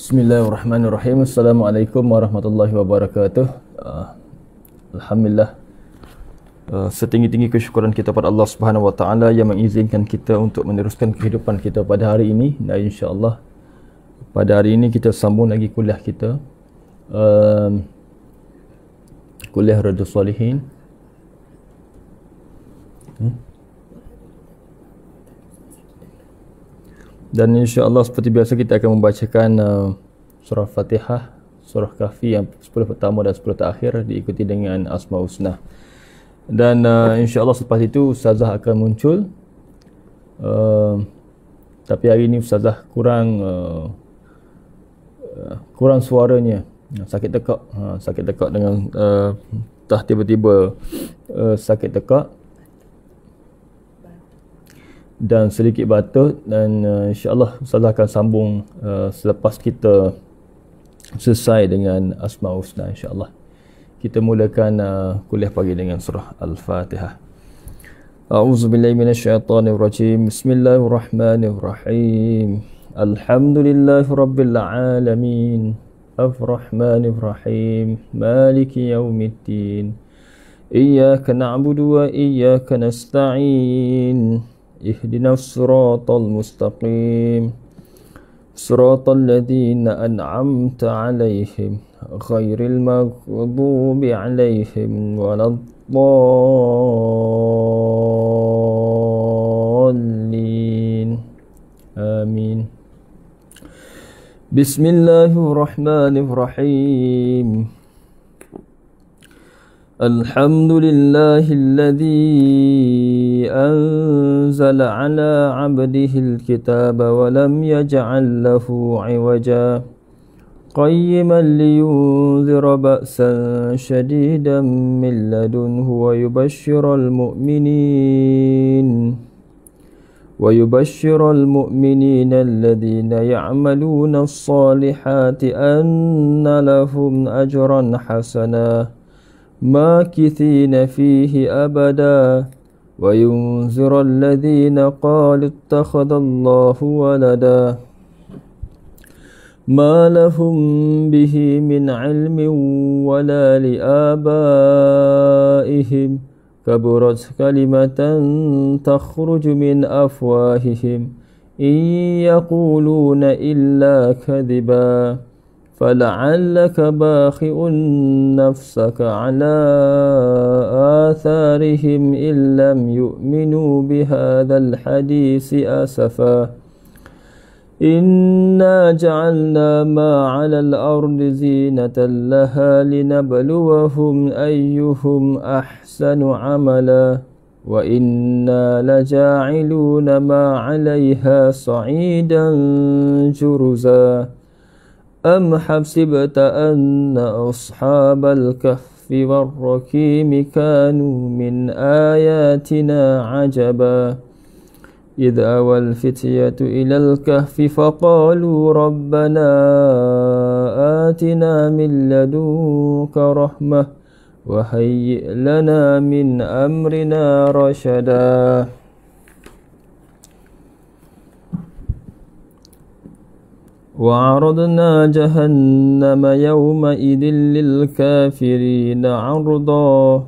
Bismillahirrahmanirrahim. Assalamualaikum warahmatullahi wabarakatuh. Alhamdulillah, setinggi-tinggi kesyukuran kita pada Allah Subhanahu wa taala yang mengizinkan kita untuk meneruskan kehidupan kita pada hari ini. Dan insya-Allah pada hari ini kita sambung lagi kuliah kita, kuliah Riyadhus Shalihin. Dan insya-Allah seperti biasa kita akan membacakan surah Fatihah, surah Kahfi yang 10 pertama dan 10 terakhir, diikuti dengan Asmaul Husna. Dan insya-Allah selepas itu ustazah akan muncul. Tapi hari ini ustazah kurang suaranya. Sakit tekak dengan tiba-tiba sakit tekak dan sedikit batuk. Dan insya-Allah ustazah akan sambung selepas kita selesai dengan Asmaul Husna insya-Allah. Kita mulakan kuliah pagi dengan surah Al-Fatihah. A'udzubillahi minasyaitonirrajim. Bismillahirrahmanirrahim. Alhamdulillahirabbil alamin. Arrahmanirrahim. Maliki yaumiddin. Iyyaka na'budu wa iyyaka nasta'in. Ihdinas siratal mustaqim. Siratal ladzina an'amta 'alaihim ghairil maghdubi 'alaihim waladdallin. Amin. Bismillahirrahmanirrahim. Alhamdulillahilladzi anzala ala 'abdihil kitaba wa lam yaj'al lahu 'iwaja qayyiman liyunzira ba'san shadidan min ladunhu wa yubashshiral mu'minina alladhina ya'maluna as-salihati anna lahum ajran hasana ماكثين فيه أبدا وينذر الذين قالوا اتخذ الله ولدا ما لهم به من علم ولا لآبائهم كبرت كلمة تخرج من أفواههم إن يقولون إلا كذبا فلعلك باخع نفسك على آثارهم إن لم يؤمنوا بهذا الحديث أسفا إنا جعلنا ما على الأرض زينة لها لنبلوهم أيهم أحسن عملا وإنا لجاعلون ما عليها صعيدا جرزا أم حسبت أن أصحاب الكهف والرقيم كانوا من آياتنا عجبا إذ أوى الفتية إلى الكهف فقالوا ربنا آتنا من لدنك رحمة وهيئ لنا من أمرنا رشدا. وعرضنا جهنم يومئذ للكافرين عرضا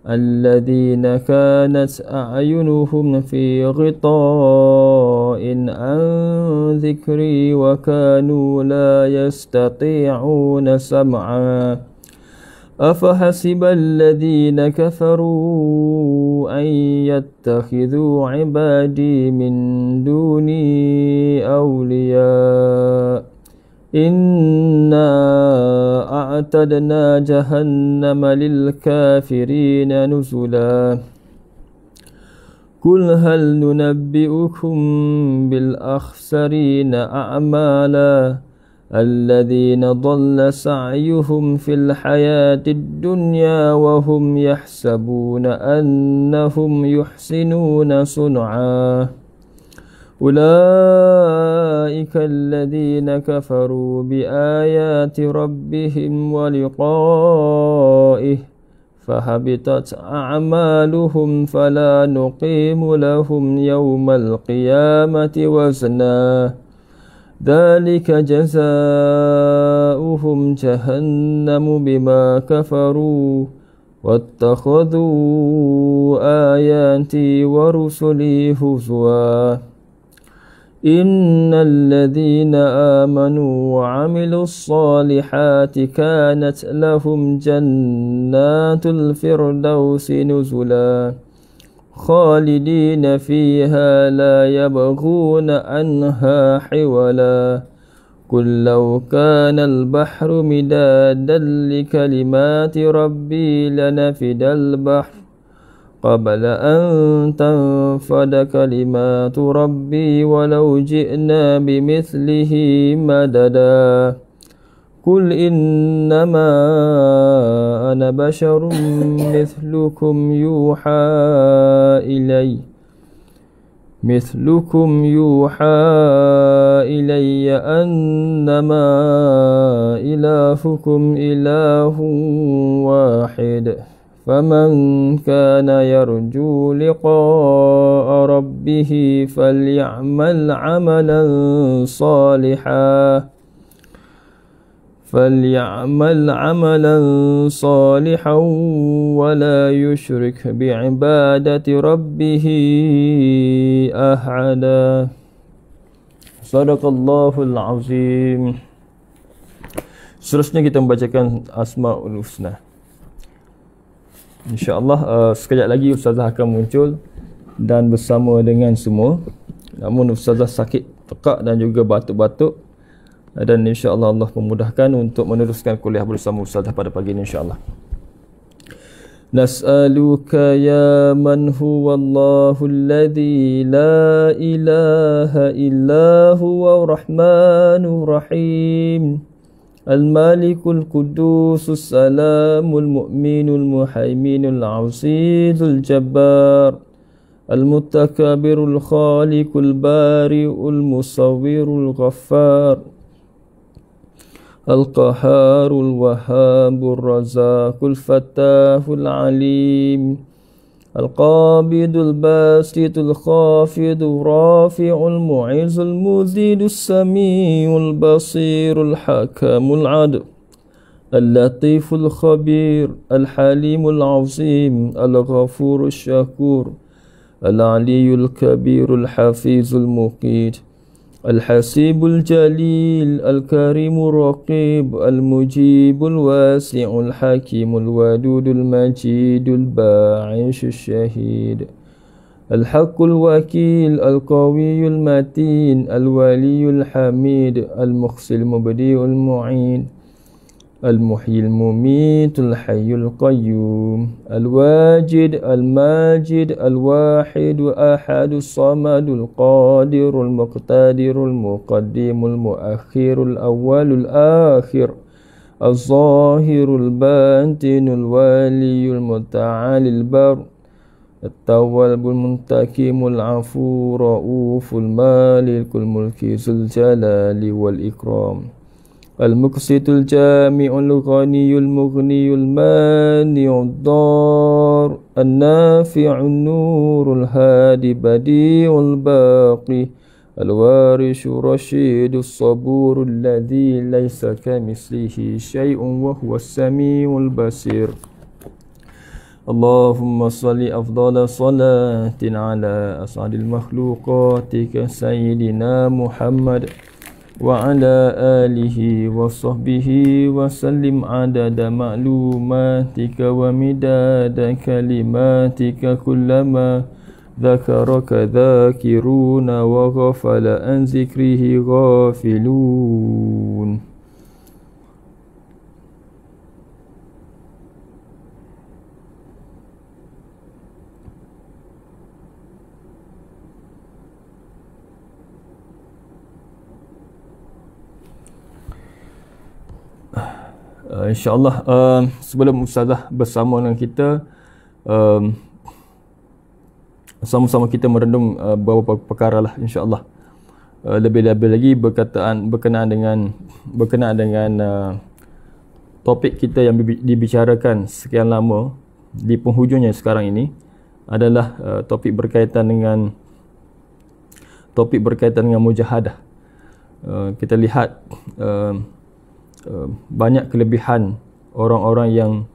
الذين كانت أعينهم في غطاء عن ذكري وكانوا لا يستطيعون سمعا أفحسب الذين كفروا أن يتخذوا عبادي من دوني أولياء إنا أعتدنا جهنم للكافرين نزلا قل هل ننبئكم بالأخسرين أعمالا الذين ضل سعيهم في الحياة الدنيا وهم يحسبون أنهم يحسنون صنعا أولئك الذين كفروا بآيات ربهم ولقائه فحبطت أعمالهم فلا نقيم لهم يوم القيامة وزنا ذلك جزاؤهم جهنم بما كفروا واتخذوا آياتي ورسلي هزوا إن الذين آمنوا وعملوا الصالحات كانت لهم جنات الفردوس نزلا خالدين فيها لا يبغون عنها حولا قل لو كان البحر مدادا لكلمات ربي لنفد البحر قبل أن تنفد كلمات ربي ولو جئنا بمثله مددا قل إنما أنا بشر مثلكم يوحى إلي أنما إلهكم إله واحد فمن كان يرجو لقاء ربه فليعمل عملا صالحا ولا يشرك بعبادة ربه أحدا. صدق Allahul Azim. Seterusnya kita membacakan Asmaul Husna. InsyaAllah sekejap lagi Ustazah akan muncul dan bersama dengan semua. Namun Ustazah sakit tekak dan juga batuk-batuk, dan insyaAllah Allah memudahkan untuk meneruskan kuliah bersama Ustazah pada pagi ini insyaAllah. Nas'aluka ya man huwa Allahu alladhi la ilaha illa huwa rahmanur rahim المالك القدوس السلام المؤمن المهيمن العزيز الجبار المتكبر الخالق البارئ المصور الغفار القهار الوهاب الرزاق الفتاح العليم القابض الباسط الخافض الرافع المعز المذل السميع البصير الحكم العدل اللطيف الخبير الحليم العظيم الغفور الشكور العلي الكبير الحفيظ المقيت الحسيب الجليل الكريم الرقيب المجيب الواسع الحكيم الودود المجيد الباعث الشهيد الحق الوكيل القوي المتين الولي الحميد المخزي المبدئ المعين المحيي المميت الحي القيوم الواجد الماجد الواحد أحد الصمد القادر المقتدر المقدم المؤخر الأول الآخر الظاهر الباطن الوالي المتعالي البر التواب المنتقم العفو رؤوف المالك الملك ذو الجلال والإكرام المقسط الجامع الغني المغني المانع الضار النافع النور الهادي بديع الباقي الوارث الرشيد الصبور الذي ليس كمثله شيء وهو السميع البصير. اللهم صل أفضل صلاة على أسعد المخلوقات سيدنا محمد وعلى آله وصحبه وسلم عدد معلوماتك ومداد كلماتك كلما ذكرك ذاكرون وغفل عن ذكره غافلون. InsyaAllah sebelum Ustazah bersama dengan kita, sama-sama kita merenung beberapa perkara lah, insyaAllah. Lebih-lebih lagi berkenaan dengan topik kita yang dibicarakan sekian lama di penghujungnya sekarang ini adalah topik berkaitan dengan mujahadah. Kita lihat banyak kelebihan orang-orang yang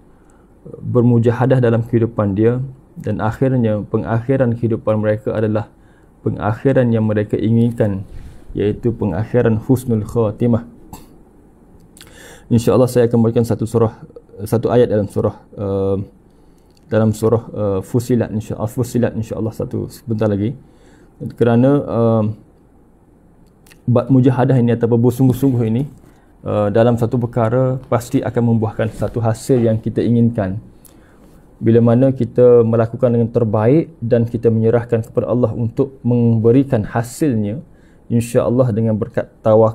bermujahadah dalam kehidupan dia, dan akhirnya pengakhiran kehidupan mereka adalah pengakhiran yang mereka inginkan, iaitu pengakhiran husnul khatimah. InsyaAllah saya akan memberikan satu ayat dalam surah Fussilat, insyaAllah sebentar lagi, kerana mujahadah ini atau bersungguh-sungguh ini dalam satu perkara pasti akan membuahkan satu hasil yang kita inginkan. Bila mana kita melakukan dengan terbaik dan kita menyerahkan kepada Allah untuk memberikan hasilnya, insya-Allah dengan berkat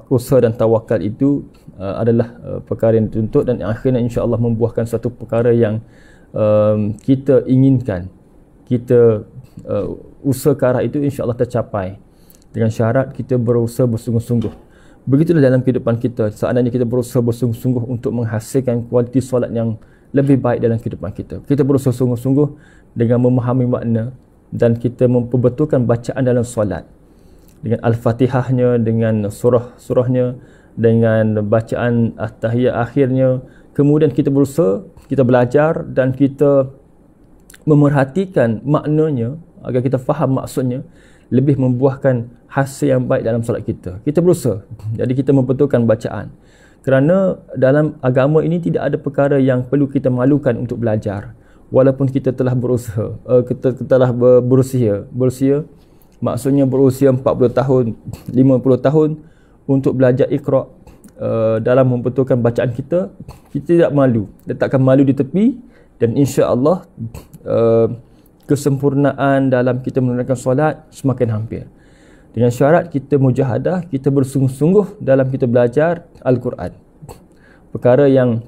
usaha dan tawakal itu adalah perkara yang dituntut, dan akhirnya insya-Allah membuahkan satu perkara yang kita inginkan. Kita usaha ke arah itu insya-Allah tercapai, dengan syarat kita berusaha bersungguh-sungguh. Begitulah dalam kehidupan kita. Seandainya kita berusaha bersungguh-sungguh untuk menghasilkan kualiti solat yang lebih baik dalam kehidupan kita, kita berusaha sungguh-sungguh dengan memahami makna, dan kita memperbetulkan bacaan dalam solat dengan Al-Fatihahnya, dengan surah-surahnya, dengan bacaan At-Tahiyat akhirnya. Kemudian kita berusaha, kita belajar dan kita memerhatikan maknanya agar kita faham maksudnya, lebih membuahkan hasil yang baik dalam solat kita. Kita berusaha. Jadi kita membetulkan bacaan. Kerana dalam agama ini tidak ada perkara yang perlu kita malukan untuk belajar. Walaupun kita telah berusaha, kita telah berusia, maksudnya berusia 40 tahun, 50 tahun untuk belajar Iqra, dalam membetulkan bacaan kita tidak malu. Letakkan malu di tepi, dan insya-Allah kesempurnaan dalam kita menunaikan solat semakin hampir. Dengan syarat kita mujahadah, kita bersungguh-sungguh dalam kita belajar Al-Quran. Perkara yang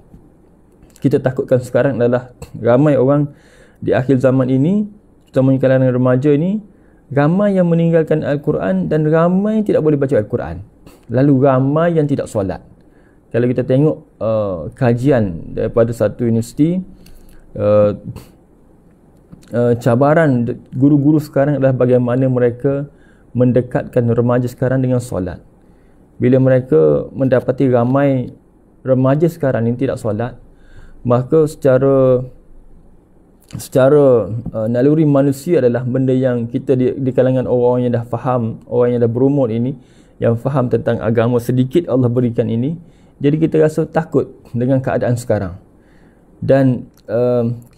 kita takutkan sekarang adalah ramai orang di akhir zaman ini, terutama kalangan remaja ini, ramai yang meninggalkan Al-Quran dan ramai yang tidak boleh baca Al-Quran. Lalu ramai yang tidak solat. Kalau kita tengok kajian daripada satu universiti, cabaran guru-guru sekarang adalah bagaimana mereka mendekatkan remaja sekarang dengan solat. Bila mereka mendapati ramai remaja sekarang ini tidak solat, maka secara naluri manusia adalah benda yang kita di kalangan orang yang dah faham, orang yang dah berumur ini, yang faham tentang agama sedikit Allah berikan ini, jadi kita rasa takut dengan keadaan sekarang. Dan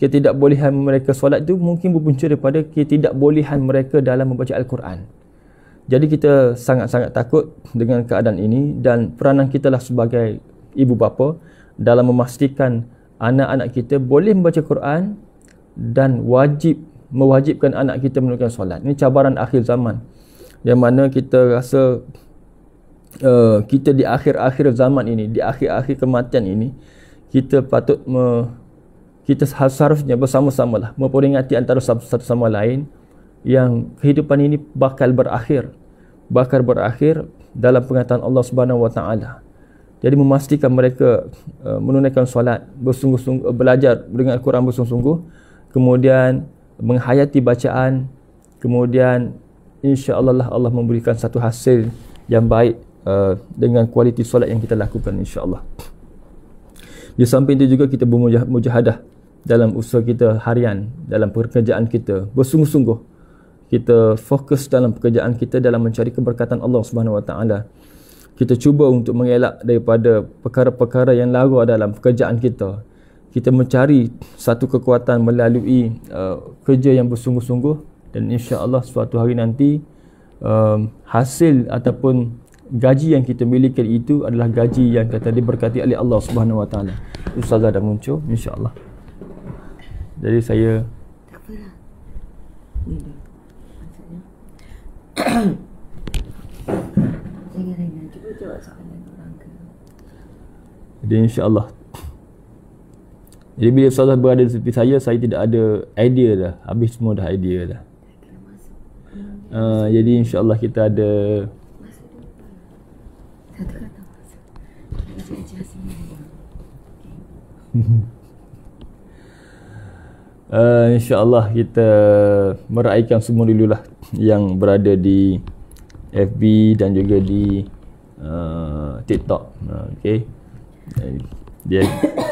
ketidakbolehan mereka solat itu mungkin berpunca daripada ketidakbolehan mereka dalam membaca Al-Quran. Jadi kita sangat-sangat takut dengan keadaan ini, dan peranan kita lah sebagai ibu bapa dalam memastikan anak-anak kita boleh membaca Quran dan mewajibkan anak kita menunaikan solat. Ini cabaran akhir zaman, yang mana kita rasa kita di akhir-akhir zaman ini, di akhir-akhir kematian ini, kita patut kita seharusnya bersama-sama lah memperingati antara satu sama lain yang kehidupan ini bakal berakhir dalam pengetahuan Allah Subhanahu Wa Taala. Jadi memastikan mereka menunaikan solat, bersungguh-sungguh belajar dengan Al-Quran bersungguh-sungguh, kemudian menghayati bacaan, kemudian insya-Allah Allah memberikan satu hasil yang baik dengan kualiti solat yang kita lakukan, insya-Allah. Di samping itu juga kita bermujahadah dalam usaha kita harian, dalam pekerjaan kita, bersungguh-sungguh kita fokus dalam pekerjaan kita dalam mencari keberkatan Allah Subhanahu Wa Taala. kita cuba untuk mengelak daripada perkara-perkara yang lara dalam pekerjaan kita. Kita mencari satu kekuatan melalui kerja yang bersungguh-sungguh, dan insya-Allah suatu hari nanti hasil ataupun gaji yang kita miliki itu adalah gaji yang kata diberkati oleh Allah Subhanahu Wa Taala. Ustazah dah muncul, insya-Allah. Jadi saya tak apalah. Ni dah. Maksudnya. Jangan ringan. Cuba jawab soalan orang ke. Jadi insya-Allah. Jadi bila Ustazah berada di tepi saya tidak ada idea dah. Habis semua dah idea dah. Jadi insya-Allah kita ada satu kata masuk. Saya sini. InsyaAllah kita meraihkan semua dululah yang berada di FB dan juga di TikTok. Okay.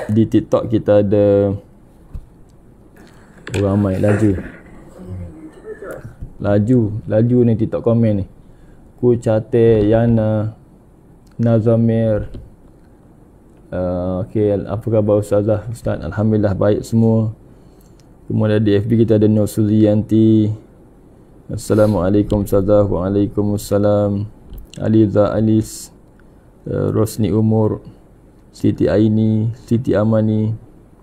Di TikTok kita ada orang ramai laju ni TikTok komen ni. Ku Cate, Yana, Nazamir. Okay, apa khabar Ustazah? Ustaz, Alhamdulillah baik semua. Kemudian di FB kita ada Nur Suzianti. Assalamualaikum Ustazah. Waalaikumsalam. Aliza Alis, Rosni Umur, Siti Aini, Siti Amani,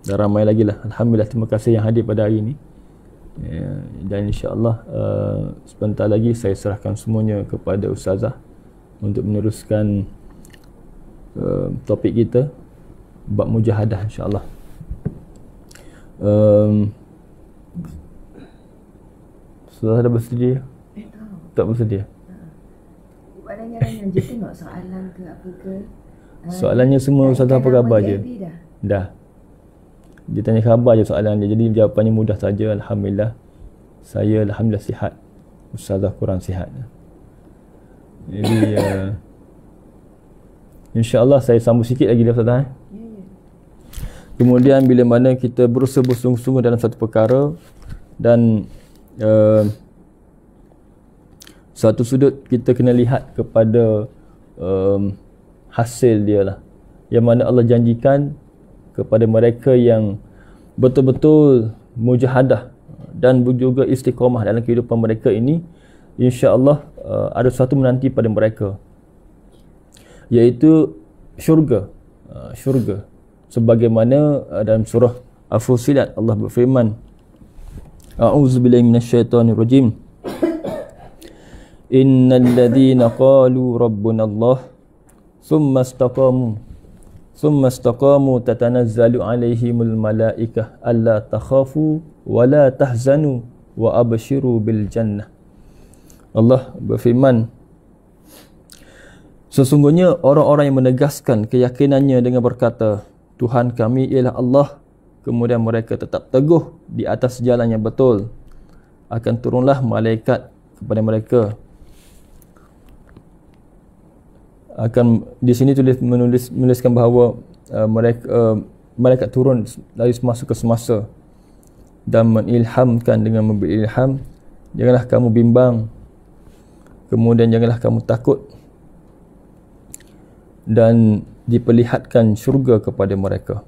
dan ramai lagi lah. Alhamdulillah, terima kasih yang hadir pada hari ini. Dan insyaAllah sebentar lagi saya serahkan semuanya kepada Ustazah untuk meneruskan topik kita, bab mujahadah, insyaAllah. Ustazah dah bersedia? Tak bersedia? Maknanya je tengok soalan ke apa ke. Soalannya semua Ustazah apa khabar je? Dah. Dia tanya khabar je soalan dia. Jadi jawapannya mudah saja. Alhamdulillah. Saya Alhamdulillah sihat. Ustazah kurang sihat. Jadi insya-Allah saya sambung sikit lagi dah Ustazah. Kemudian bila mana kita berusaha bersungguh-sungguh dalam satu perkara dan satu sudut kita kena lihat kepada hasil dia lah, yang mana Allah janjikan kepada mereka yang betul-betul mujahadah dan juga istiqamah dalam kehidupan mereka ini, insya-Allah ada sesuatu menanti pada mereka, iaitu syurga. Syurga sebagaimana dalam surah Al-Fussilat Allah berfirman, A'udzubillahi minasyaitonirrajim. Innal ladzina qalu rabbunallah thumma istaqamu tatanazzalu alaihimul malaikah alla takhafu wa la tahzanu wa abshiru bil jannah. Allah berfirman, sesungguhnya orang-orang yang menegaskan keyakinannya dengan berkata, Tuhan kami ialah Allah, kemudian mereka tetap teguh di atas jalan yang betul, akan turunlah malaikat kepada mereka. Akan di sini menuliskan bahawa malaikat turun dari semasa ke semasa dan menilhamkan dengan memberi ilham, janganlah kamu bimbang, kemudian janganlah kamu takut, dan diperlihatkan syurga kepada mereka.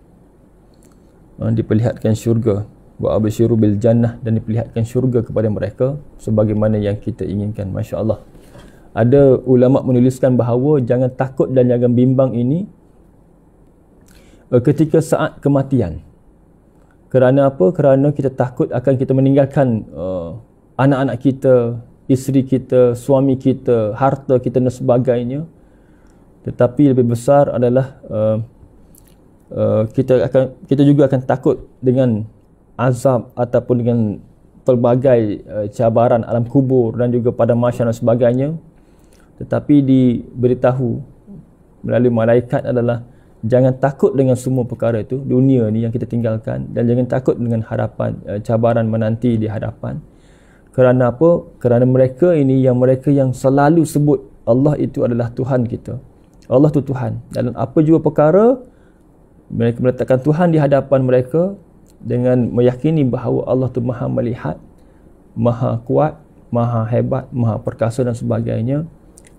Diperlihatkan syurga, wa absyiru bil jannah, dan diperlihatkan syurga kepada mereka sebagaimana yang kita inginkan. Masya-Allah. Ada ulama menuliskan bahawa jangan takut dan jangan bimbang ini ketika saat kematian. Kerana apa? Kerana kita takut akan kita meninggalkan anak-anak kita, isteri kita, suami kita, harta kita dan sebagainya. Tetapi lebih besar adalah kita juga akan takut dengan azab ataupun dengan pelbagai cabaran alam kubur dan juga pada mahsyar dan sebagainya. Tetapi diberitahu melalui malaikat adalah jangan takut dengan semua perkara itu, dunia ni yang kita tinggalkan, dan jangan takut dengan harapan cabaran menanti di hadapan. Kerana apa? Kerana mereka ini mereka yang selalu sebut Allah itu adalah Tuhan kita. Allah itu Tuhan. Dan apa juga perkara, mereka meletakkan Tuhan di hadapan mereka dengan meyakini bahawa Allah itu Maha melihat, Maha kuat, Maha hebat, Maha perkasa dan sebagainya.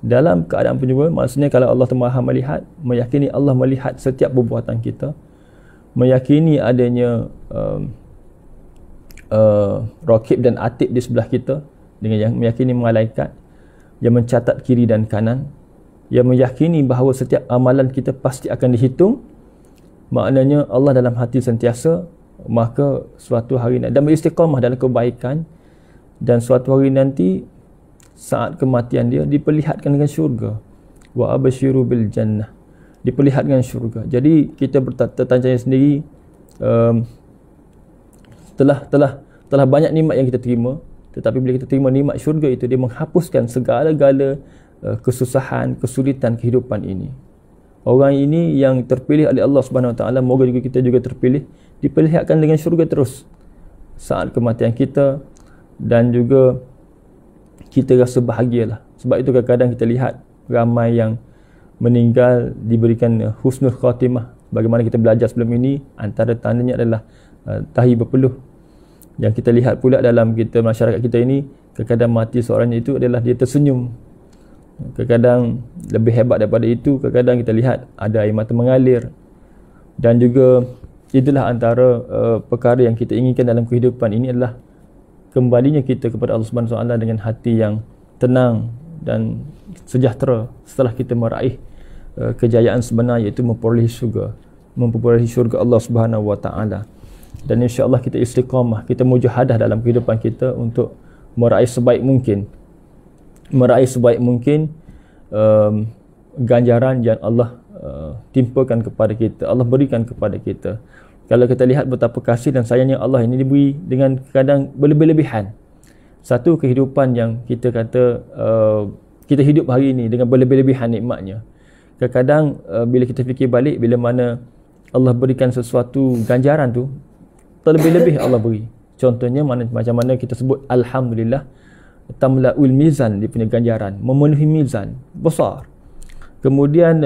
Dalam keadaan penyembuhan, maksudnya kalau Allah Maha melihat, meyakini Allah melihat setiap perbuatan kita, meyakini adanya rakib dan atid di sebelah kita, dengan yang meyakini malaikat yang mencatat kiri dan kanan, yang meyakini bahawa setiap amalan kita pasti akan dihitung. Maknanya Allah dalam hati sentiasa, maka suatu hari nanti, dan beristiqamah dalam kebaikan, dan suatu hari nanti saat kematian dia diperlihatkan dengan syurga. Wa absyiru bil jannah, diperlihatkan syurga. Jadi kita bertanya sendiri, telah banyak nikmat yang kita terima, tetapi bila kita terima nikmat syurga itu, dia menghapuskan segala-gala kesusahan, kesulitan kehidupan ini. Orang ini yang terpilih oleh Allah Subhanahu Wa Taala, moga juga kita juga terpilih, diperlihatkan dengan syurga terus saat kematian kita, dan juga kita rasa bahagialah. Sebab itu kadang-kadang kita lihat ramai yang meninggal diberikan husnul khatimah. Bagaimana kita belajar sebelum ini, antara tandanya adalah tahi berpeluh. Yang kita lihat pula dalam masyarakat kita ini, kadang-kadang mati seorang itu adalah dia tersenyum. Kadang-kadang lebih hebat daripada itu, kadang-kadang kita lihat ada air mata mengalir. Dan juga itulah antara perkara yang kita inginkan dalam kehidupan ini, adalah kembalinya kita kepada Allah Subhanahu Wa Taala dengan hati yang tenang dan sejahtera setelah kita meraih kejayaan sebenar, iaitu memperolehi syurga Allah Subhanahu Wa Taala. Dan insya-Allah kita istiqamah, kita mujahadah dalam kehidupan kita untuk meraih sebaik mungkin ganjaran yang Allah timpakan kepada kita, Allah berikan kepada kita. Kalau kita lihat betapa kasih dan sayangnya Allah ini diberi dengan kadang berlebih-lebihan. Satu kehidupan yang kita kata kita hidup hari ini dengan berlebih-lebihan nikmatnya. Kadang-kadang bila kita fikir balik, bila mana Allah berikan sesuatu ganjaran tu, terlebih-lebih Allah beri. Contohnya macam mana kita sebut alhamdulillah, tamla'ul mizan, dia punya ganjaran, memenuhi mizan besar. Kemudian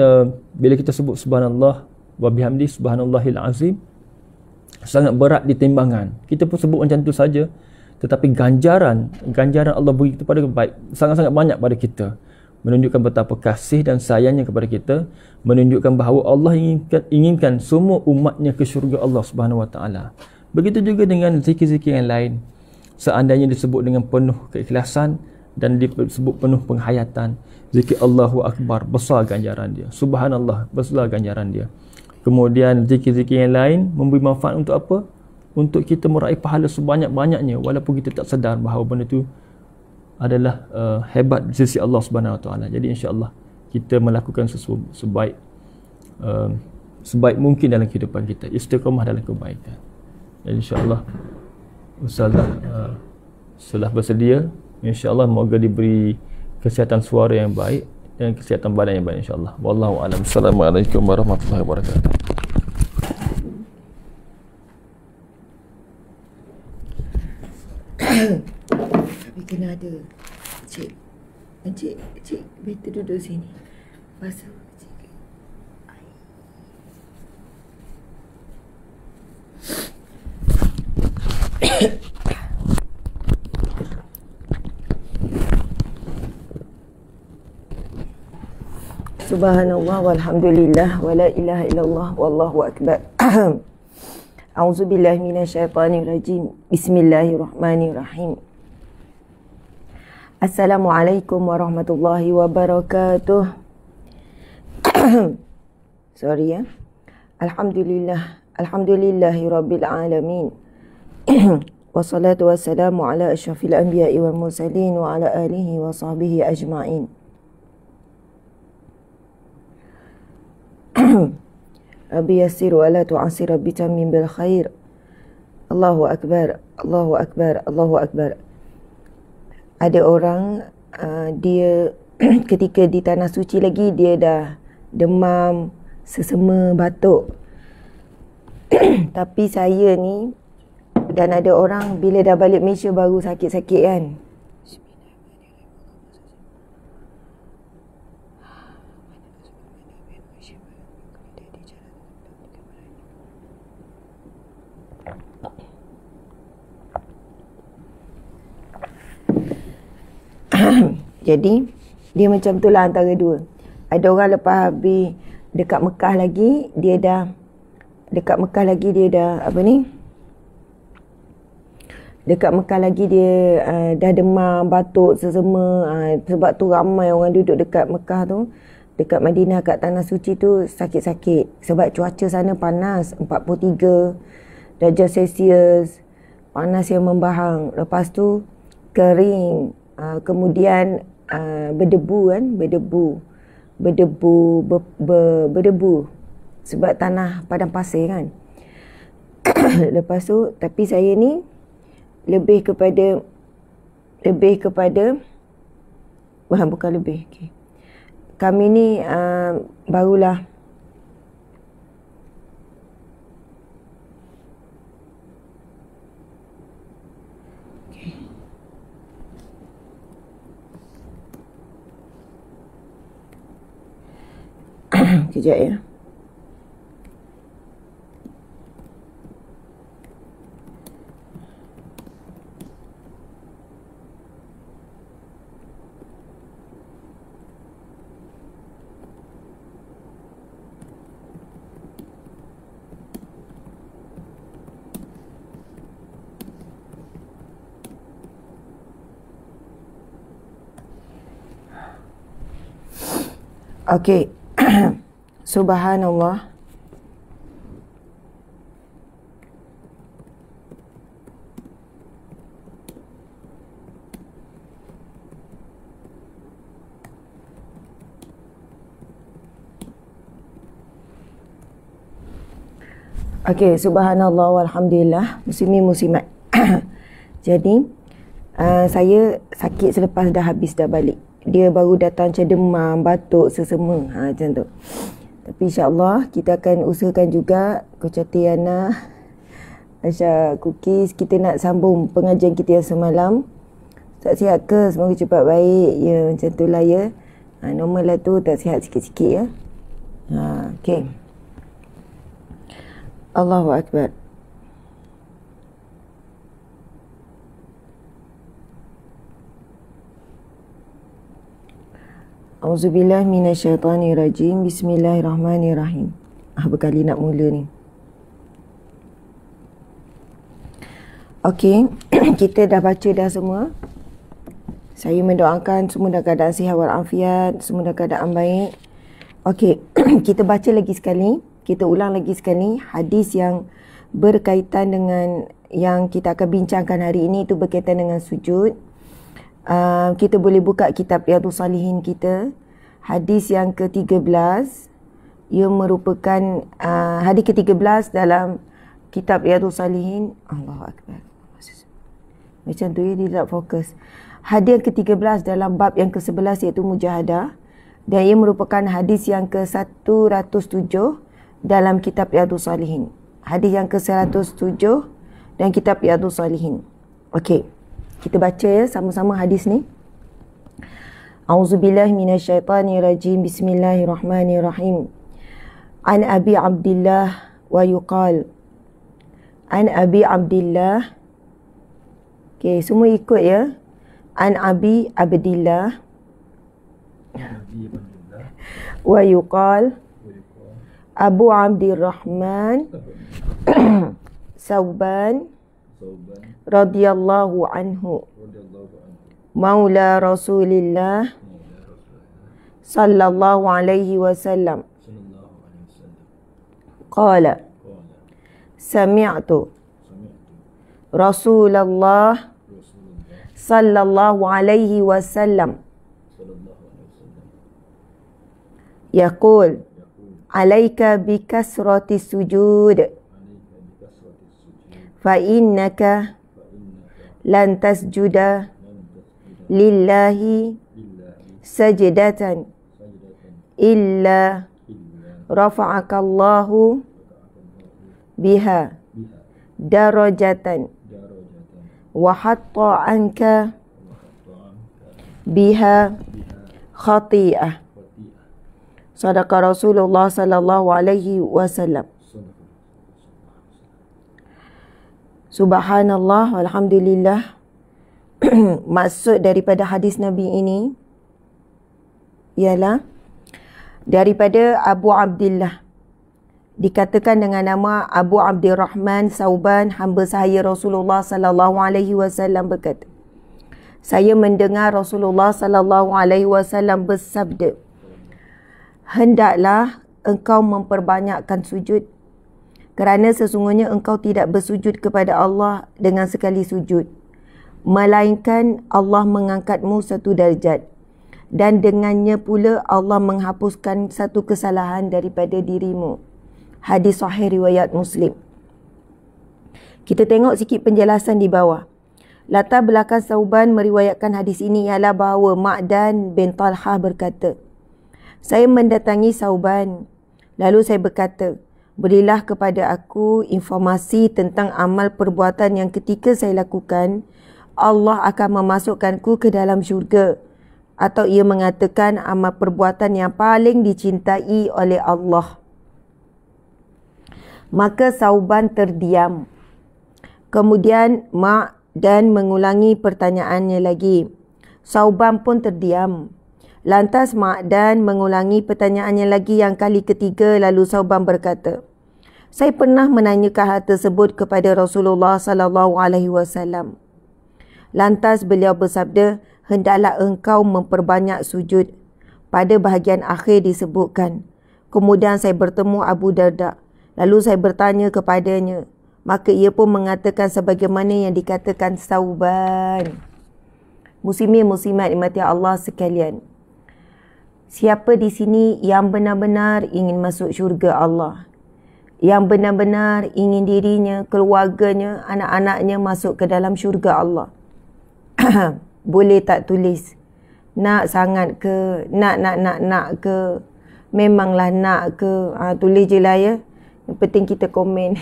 bila kita sebut subhanallah wa bihamdi subhanallahil azim, sangat berat di timbangan. Kita pun sebut macam tu saja, tetapi ganjaran Allah beri kepada baik sangat-sangat banyak pada kita, menunjukkan betapa kasih dan sayangnya kepada kita, menunjukkan bahawa Allah inginkan semua umatnya ke syurga Allah Subhanahu Wa Taala. Begitu juga dengan zikir-zikir yang lain, seandainya disebut dengan penuh keikhlasan dan disebut penuh penghayatan, zikir Allahu Akbar, besar ganjaran dia. Subhanallah, besar ganjaran dia. Kemudian zikir-zikir yang lain memberi manfaat untuk apa? Untuk kita meraih pahala sebanyak-banyaknya, walaupun kita tak sedar bahawa benda itu adalah hebat di sisi Allah Subhanahu Wa Taala. Jadi insya-Allah kita melakukan sebaik mungkin dalam kehidupan kita, istiqamah dalam kebaikan. Dan insya-Allah Ustazah setelah bersedia, insya-Allah moga diberi kesihatan suara yang baik dan kesihatan badan yang baik, insya-Allah. Wallahu a'lam. Assalamualaikum warahmatullahi wabarakatuh. Tapi kena ada Encik better duduk sini. Pasal Subhanallah walhamdulillah wa la ilaha illallah wallahu akbar. A'udzubillahi minasyaitonirrajim. Bismillahirrahmanirrahim. Assalamualaikum warahmatullahi wabarakatuh. Sorry ya. Alhamdulillahi rabbil alamin. Wassalatu wassalamu ala asyrafil anbiya'i wal mursalin wa ala alihi wa sahbihi ajma'in. Rabbi yassir wa la tu'assir, Rabbi tamim bil khair. Allahu akbar, Allahu akbar, Allahu akbar. Ada orang dia ketika di tanah suci lagi dia dah demam, sesema, batuk. Tapi saya ni, dan ada orang bila dah balik Malaysia baru sakit-sakit kan. Jadi Dia macam tu lah antara dua. Ada orang lepas habis dekat Mekah lagi, dia dah apa ni? Dekat Mekah lagi dia dah demam, batuk, sesema. Sebab tu ramai orang duduk dekat Mekah tu, dekat Madinah kat Tanah Suci tu sakit-sakit. Sebab cuaca sana panas, 43 darjah Celsius. Panas yang membahang. Lepas tu kering. Kemudian berdebu kan, berdebu sebab tanah padang pasir kan. Lepas tu, tapi saya ni lebih kepada bukan lebih, okay. Kami ni barulah kejap ya. Okey. Subhanallah. Okey, subhanallah walhamdulillah, muslimin muslimat. Jadi saya sakit selepas dah balik. Dia baru datang macam demam, batuk, sesema, macam tu. Tapi insyaAllah kita akan usahakan juga Coach Yana, Aisyah Cookies, kita nak sambung pengajian kita yang semalam. Tak sihat ke? Semoga cepat baik. Ya, macam tu lah ya. Normal lah tu, tak sihat sikit-sikit ya. Okay. Allahu Akbar. Auzubillah minasyaitanirrajim. Bismillahirrahmanirrahim. Berkali nak mula ni. Okey, kita dah baca dah semua. Saya mendoakan semua dalam keadaan sihat walafiat, semua dalam keadaan baik. Okey, kita baca lagi sekali. Kita ulang lagi sekali hadis yang berkaitan dengan yang kita akan bincangkan hari ini, itu berkaitan dengan sujud. Kita boleh buka kitab Riyadhus Salihin kita, hadis yang ke-13. Ia merupakan hadis ke-13 dalam kitab Riyadhus Salihin. Allahu Akbar. Macam tu ya, dia tak fokus. Hadis yang ke-13 dalam bab yang ke-11 iaitu mujahadah, dan ia merupakan hadis yang ke-107 dalam kitab Riyadhus Salihin. Hadis yang ke-107 dan kitab Riyadhus Salihin. Okey. Kita baca ya sama-sama hadis ni. Auzubillahi minasyaitanirrajim. Bismillahirrahmanirrahim. An Abi Abdillah wa yuqal. An Abi Abdillah. Okey, semua ikut ya. An Abi Abdillah wa yuqal Abu Abdurrahman Sauban radhiyallahu anhu maula Rasulillah sallallahu alaihi wasallam qala sami'tu Rasulullah sallallahu alaihi wasallam yaqul alaika bikasrati sujud fa innaka lan tasjuda lillahi sajdatan illa rafa'akallahu biha darajatan wa hatta anka biha khati'ah. Sadaqa Rasulullah sallallahu alaihi wasallam. Subhanallah walhamdulillah. Maksud daripada hadis Nabi ini, ialah daripada Abu Abdillah. Dikatakan dengan nama Abu Abdurrahman Sauban, hamba sahaya Rasulullah sallallahu alaihi wasallam berkata, saya mendengar Rasulullah sallallahu alaihi wasallam bersabda, hendaklah engkau memperbanyakkan sujud, kerana sesungguhnya engkau tidak bersujud kepada Allah dengan sekali sujud, melainkan Allah mengangkatmu satu darjat, dan dengannya pula Allah menghapuskan satu kesalahan daripada dirimu. Hadis sahih riwayat Muslim. Kita tengok sikit penjelasan di bawah. Latar belakang Sauban meriwayatkan hadis ini ialah bahawa Ma'dan bin Talhah berkata, saya mendatangi Sauban, lalu saya berkata, berilah kepada aku informasi tentang amal perbuatan yang ketika saya lakukan, Allah akan memasukkanku ke dalam syurga. Atau ia mengatakan amal perbuatan yang paling dicintai oleh Allah. Maka Sauban terdiam. Kemudian Ma'dan mengulangi pertanyaannya lagi. Sauban pun terdiam. Lantas Ma'dan mengulangi pertanyaannya lagi yang kali ketiga, lalu Sauban berkata, saya pernah menanyakan hal tersebut kepada Rasulullah sallallahu alaihi wasallam. Lantas beliau bersabda, hendaklah engkau memperbanyak sujud. Pada bahagian akhir disebutkan, kemudian saya bertemu Abu Darda. Lalu saya bertanya kepadanya. Maka ia pun mengatakan sebagaimana yang dikatakan Sauban. Muslimin muslimat dimati Allah sekalian. Siapa di sini yang benar-benar ingin masuk syurga Allah? Yang benar-benar ingin dirinya, keluarganya, anak-anaknya masuk ke dalam syurga Allah? Boleh tak tulis? Nak sangat ke? Nak ke? Memanglah nak ke? Tulis je lah ya. Yang penting kita komen.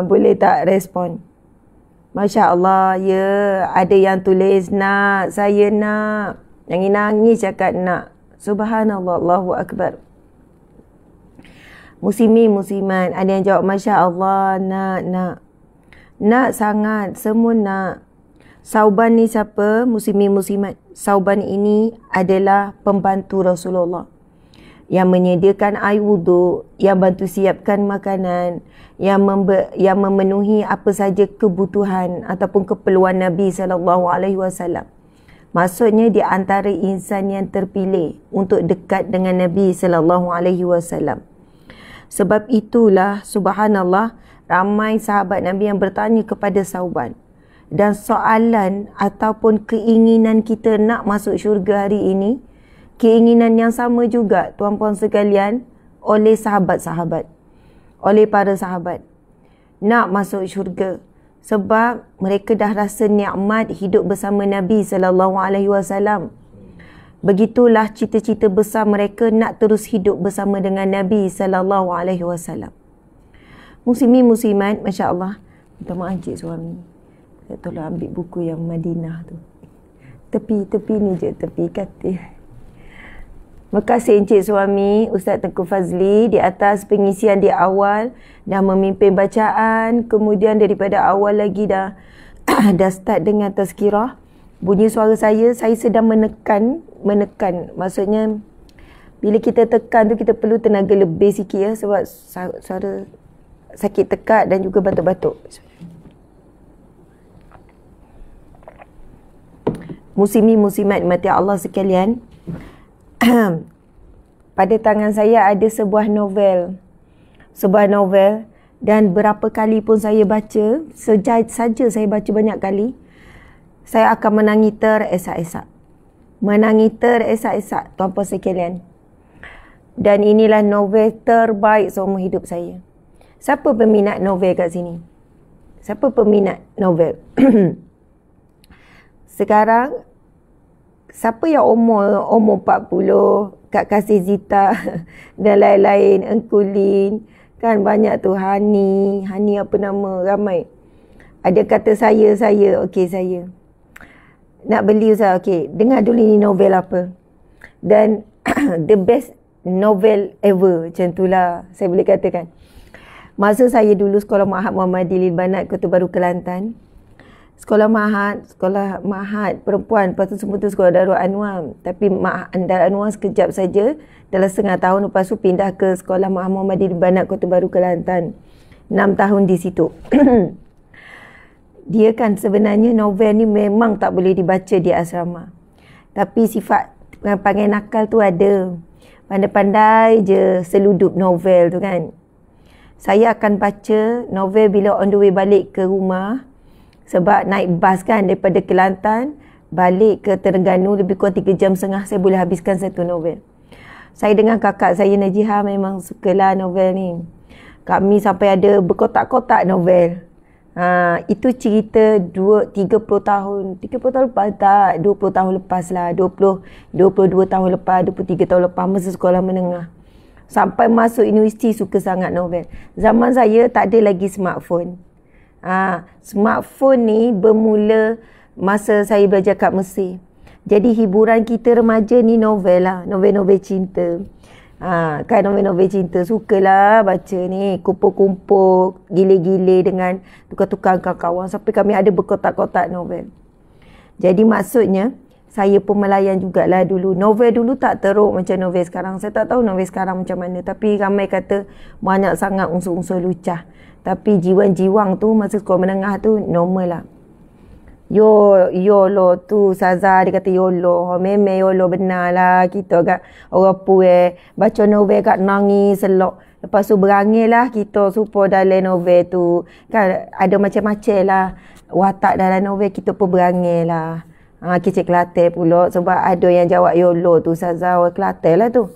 Boleh tak respon? Masya Allah, ya. Ada yang tulis nak, saya nak. Yang nangis cakap nak. Subhanallah, Allahu Akbar. Muslimin, muslimat. Ada yang jawab Masya Allah, nak. Nak sangat, semua nak. Sauban ni siapa? Muslimin, muslimat. Sauban ini adalah pembantu Rasulullah, yang menyediakan air wuduk, yang bantu siapkan makanan, yang memenuhi apa saja kebutuhan ataupun keperluan Nabi SAW. Maksudnya di antara insan yang terpilih untuk dekat dengan Nabi SAW. Sebab itulah subhanallah, ramai sahabat Nabi yang bertanya kepada Sauban. Dan soalan ataupun keinginan kita nak masuk syurga hari ini, keinginan yang sama juga tuan-puan sekalian oleh sahabat-sahabat, oleh para sahabat, nak masuk syurga sebab mereka dah rasa nikmat hidup bersama Nabi SAW. Begitulah cita-cita besar mereka nak terus hidup bersama dengan Nabi SAW. Muslimin muslimat, masya-Allah. Minta maaf cik suami, saya tolong ambil buku yang Madinah tu. Tepi ni je, tepi katil. Terima kasih Encik Suami Ustaz Tengku Fazli di atas pengisian di awal, dah memimpin bacaan, kemudian daripada awal lagi dah start dengan tazkirah. Bunyi suara saya sedang menekan. Maksudnya bila kita tekan tu kita perlu tenaga lebih sikit ya, sebab suara sakit tekak dan juga batuk-batuk. Muslimin muslimat dimati Allah sekalian. Pada tangan saya ada sebuah novel. Dan berapa kali pun saya baca, saja saya baca banyak kali, saya akan menangi teresak-esak. Tuan-puan sekalian. Dan inilah novel terbaik seumur hidup saya. Siapa peminat novel kat sini? Siapa peminat novel? Sekarang, siapa yang umur 40, Kak Kasih Zita dan lain-lain, Engkulin, kan banyak tu, Hani apa nama, ramai. Ada kata saya, okey saya. Nak beli Ustaz, okey, dengar dulu ni novel apa. Dan the best novel ever, macam itulah saya boleh katakan. Masa saya dulu sekolah Ma'had Muhammadiyah Lil Banat Kota Baru Kelantan, sekolah Mahat perempuan, lepas tu semua tu sekolah Darul Anwar. Tapi Darul Anwar sekejap saja, dalam setengah tahun, lepas tu pindah ke sekolah Mahat Muhammadiyah di Banat, Kota Baru, Kelantan. 6 tahun di situ. Dia kan sebenarnya novel ni memang tak boleh dibaca di asrama. Tapi sifat pandai nakal tu ada. Pandai-pandai je seludup novel tu kan. Saya akan baca novel bila on the way balik ke rumah. Sebab naik bas kan daripada Kelantan balik ke Terengganu lebih kurang 3 jam setengah saya boleh habiskan satu novel. Saya dengan kakak saya Najihah memang sukalah novel ni. Kami sampai ada berkotak-kotak novel. Itu cerita 30 tahun lepas tak, 20 tahun lepas lah, 22 tahun lepas, 23 tahun lepas masa sekolah menengah. Sampai masuk universiti suka sangat novel. Zaman saya tak ada lagi smartphone. Smartphone ni bermula masa saya belajar kat Mesir. Jadi hiburan kita remaja ni novel lah, novel-novel cinta. Kan novel-novel cinta, sukalah baca ni, kumpul-kumpul gile-gile dengan tukar-tukar kawan-kawan sampai kami ada berkotak-kotak novel. Jadi maksudnya saya pun melayan jugalah dulu. Novel dulu tak teruk macam novel sekarang. Saya tak tahu novel sekarang macam mana, tapi ramai kata banyak sangat unsur-unsur lucah. Tapi jiwang-jiwang tu masa sekolah menengah tu normal lah. YOLO tu Saza dia kata YOLO. Memang YOLO benar lah. Kita kat orang puai baca novel kat nangis selok. Lepas tu berangil lah kita supaya dalam novel tu. Kan ada macam-macam lah watak dalam novel, kita pun berangil lah. Kecik Kelantan pula sebab ada yang jawab YOLO tu Saza orang Kelantan lah tu.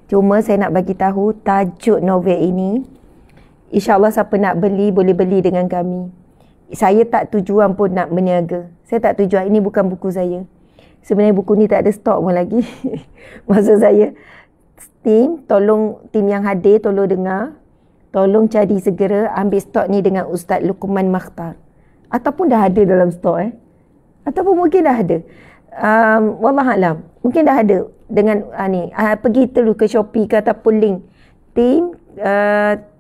Cuma saya nak bagi tahu tajuk novel ini, InsyaAllah siapa nak beli boleh beli dengan kami. Saya tak tujuan pun nak berniaga. Saya tak tujuan, ini bukan buku saya. Sebenarnya buku ni tak ada stok pun lagi. Maksud saya, tim yang hadir tolong dengar. Tolong cari segera ambil stok ni dengan Ustaz Luqman Makhtar. Ataupun dah ada dalam stok Ataupun mungkin dah ada. Wallahualam. Mungkin dah ada. Dengan pergi dulu ke Shopee ke ataupun link. Tim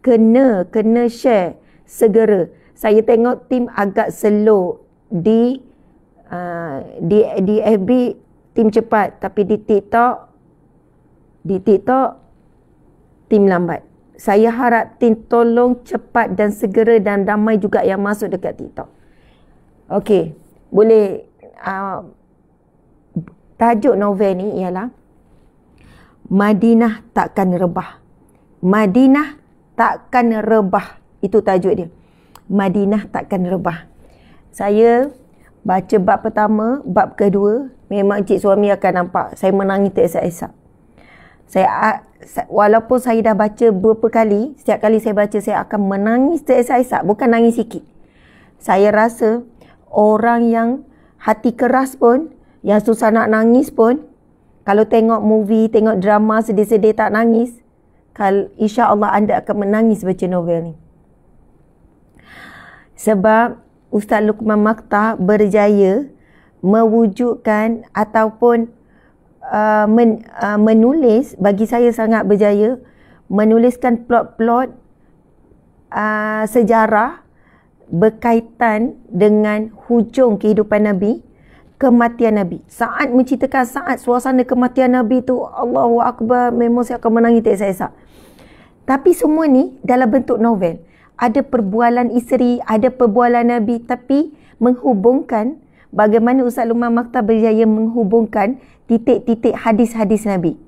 kena share segera. Saya tengok tim agak slow di FB tim cepat, tapi di TikTok tim lambat. Saya harap tim tolong cepat dan segera dan ramai juga yang masuk dekat TikTok. Okey, boleh tajuk novel ni ialah Madinah takkan rebah. Madinah takkan rebah. Itu tajuk dia. Madinah takkan rebah. Saya baca bab pertama, bab kedua, memang cik suami akan nampak saya menangis teresak-esak. Walaupun saya dah baca beberapa kali, setiap kali saya baca saya akan menangis teresak-esak, bukan nangis sikit. Saya rasa orang yang hati keras pun, yang susah nak nangis pun, kalau tengok movie, tengok drama sedih-sedih tak nangis, insya-Allah anda akan menangis baca novel ni. Sebab Ustaz Luqman Makhtar berjaya mewujudkan ataupun menulis, bagi saya sangat berjaya menuliskan plot-plot sejarah berkaitan dengan hujung kehidupan Nabi, kematian Nabi. Saat menceritakan saat suasana kematian Nabi tu, Allahu Akbar, memang saya akan menangis teresak-esak. Tapi semua ni dalam bentuk novel. Ada perbualan isteri, ada perbualan Nabi, tapi menghubungkan bagaimana Ustaz Luqman Makhtar berjaya menghubungkan titik-titik hadis-hadis Nabi.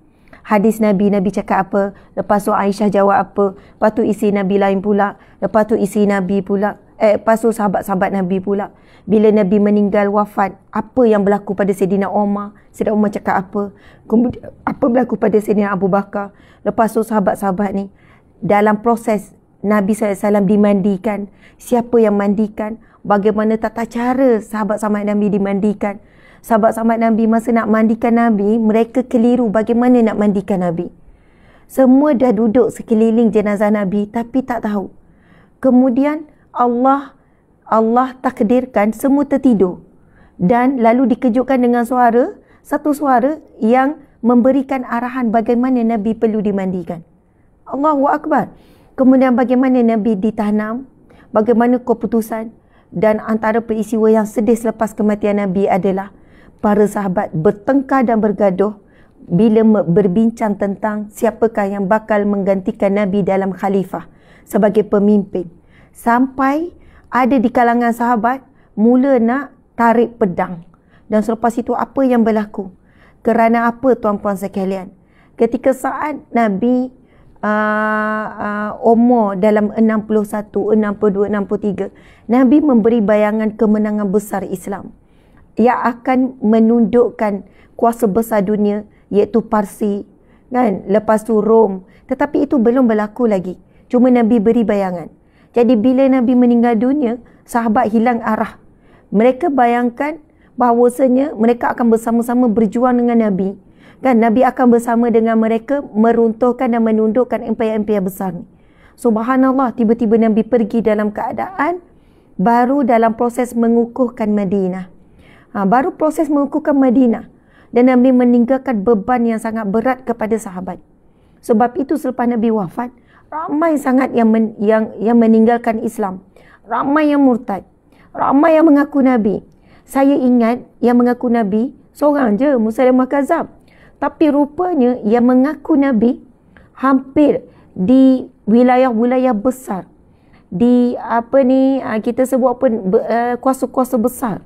Hadis Nabi, Nabi cakap apa, lepas tu Aisyah jawab apa, lepas tu isi Nabi lain pula, lepas tu isi Nabi pula, lepas tu sahabat-sahabat Nabi pula. Bila Nabi meninggal wafat, apa yang berlaku pada Sayyidina Umar, Sayyidina Umar cakap apa, kemudian apa berlaku pada Sayyidina Abu Bakar, lepas tu sahabat-sahabat ni. Dalam proses Nabi SAW dimandikan, siapa yang mandikan, bagaimana tata cara sahabat-sahabat Nabi dimandikan. Sahabat-sahabat Nabi masa nak mandikan Nabi, mereka keliru bagaimana nak mandikan Nabi. Semua dah duduk sekeliling jenazah Nabi tapi tak tahu. Kemudian Allah takdirkan semua tertidur. Dan lalu dikejutkan dengan satu suara yang memberikan arahan bagaimana Nabi perlu dimandikan. Allahu Akbar. Kemudian bagaimana Nabi ditanam, bagaimana keputusan, Dan antara peristiwa yang sedih selepas kematian Nabi adalah para sahabat bertengkar dan bergaduh bila berbincang tentang siapakah yang bakal menggantikan Nabi dalam khalifah sebagai pemimpin. Sampai ada di kalangan sahabat mula nak tarik pedang. Dan selepas itu apa yang berlaku? Kerana apa, tuan-puan sekalian? Ketika saat Nabi umur dalam 61, 62, 63, Nabi memberi bayangan kemenangan besar Islam yang akan menundukkan kuasa besar dunia, iaitu Parsi, kan? Lepas tu Rom. Tetapi itu belum berlaku lagi. Cuma Nabi beri bayangan. Jadi bila Nabi meninggal dunia, sahabat hilang arah. Mereka bayangkan bahawasanya mereka akan bersama-sama berjuang dengan Nabi. Kan Nabi akan bersama dengan mereka meruntuhkan dan menundukkan empayar-empayar besar ni. Subhanallah, tiba-tiba Nabi pergi dalam keadaan baru dalam proses mengukuhkan Madinah. Baru proses mengukuhkan Madinah. Dan Nabi meninggalkan beban yang sangat berat kepada sahabat. Sebab itu selepas Nabi wafat, ramai sangat yang meninggalkan Islam. Ramai yang murtad. Ramai yang mengaku Nabi. Saya ingat yang mengaku Nabi seorang je, Musailamah Kadzab. Tapi rupanya yang mengaku Nabi hampir di wilayah-wilayah besar. Di kita sebut kuasa-kuasa besar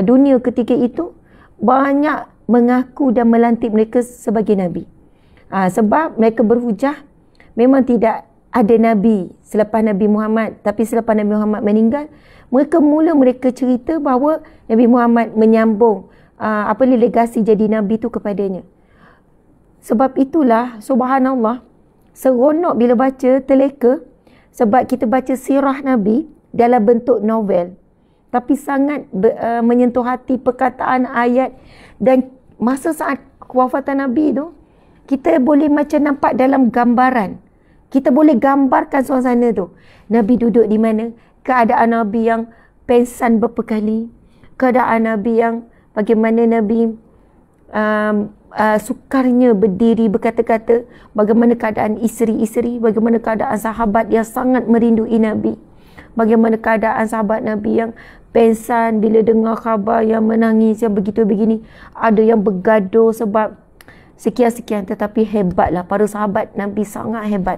dunia ketika itu banyak mengaku dan melantik mereka sebagai Nabi. Sebab mereka berhujah memang tidak ada Nabi selepas Nabi Muhammad. Tapi selepas Nabi Muhammad meninggal, mereka cerita bahawa Nabi Muhammad menyambung legasi jadi Nabi tu kepadanya. Sebab itulah, subhanallah, seronok bila baca, teleka, sebab kita baca sirah Nabi dalam bentuk novel. Tapi sangat menyentuh hati perkataan, ayat. Dan masa saat kewafatan Nabi tu, kita boleh macam nampak dalam gambaran. Kita boleh gambarkan suasana tu. Nabi duduk di mana? Keadaan Nabi yang pengsan berapa kali. Keadaan Nabi yang bagaimana Nabi sukarnya berdiri berkata-kata. Bagaimana keadaan isteri-isteri. Bagaimana keadaan sahabat yang sangat merindui Nabi. Bagaimana keadaan sahabat Nabi yang pengsan bila dengar khabar, yang menangis, yang begitu begini. Ada yang bergaduh sebab sekian-sekian. Tetapi hebatlah para sahabat Nabi, sangat hebat.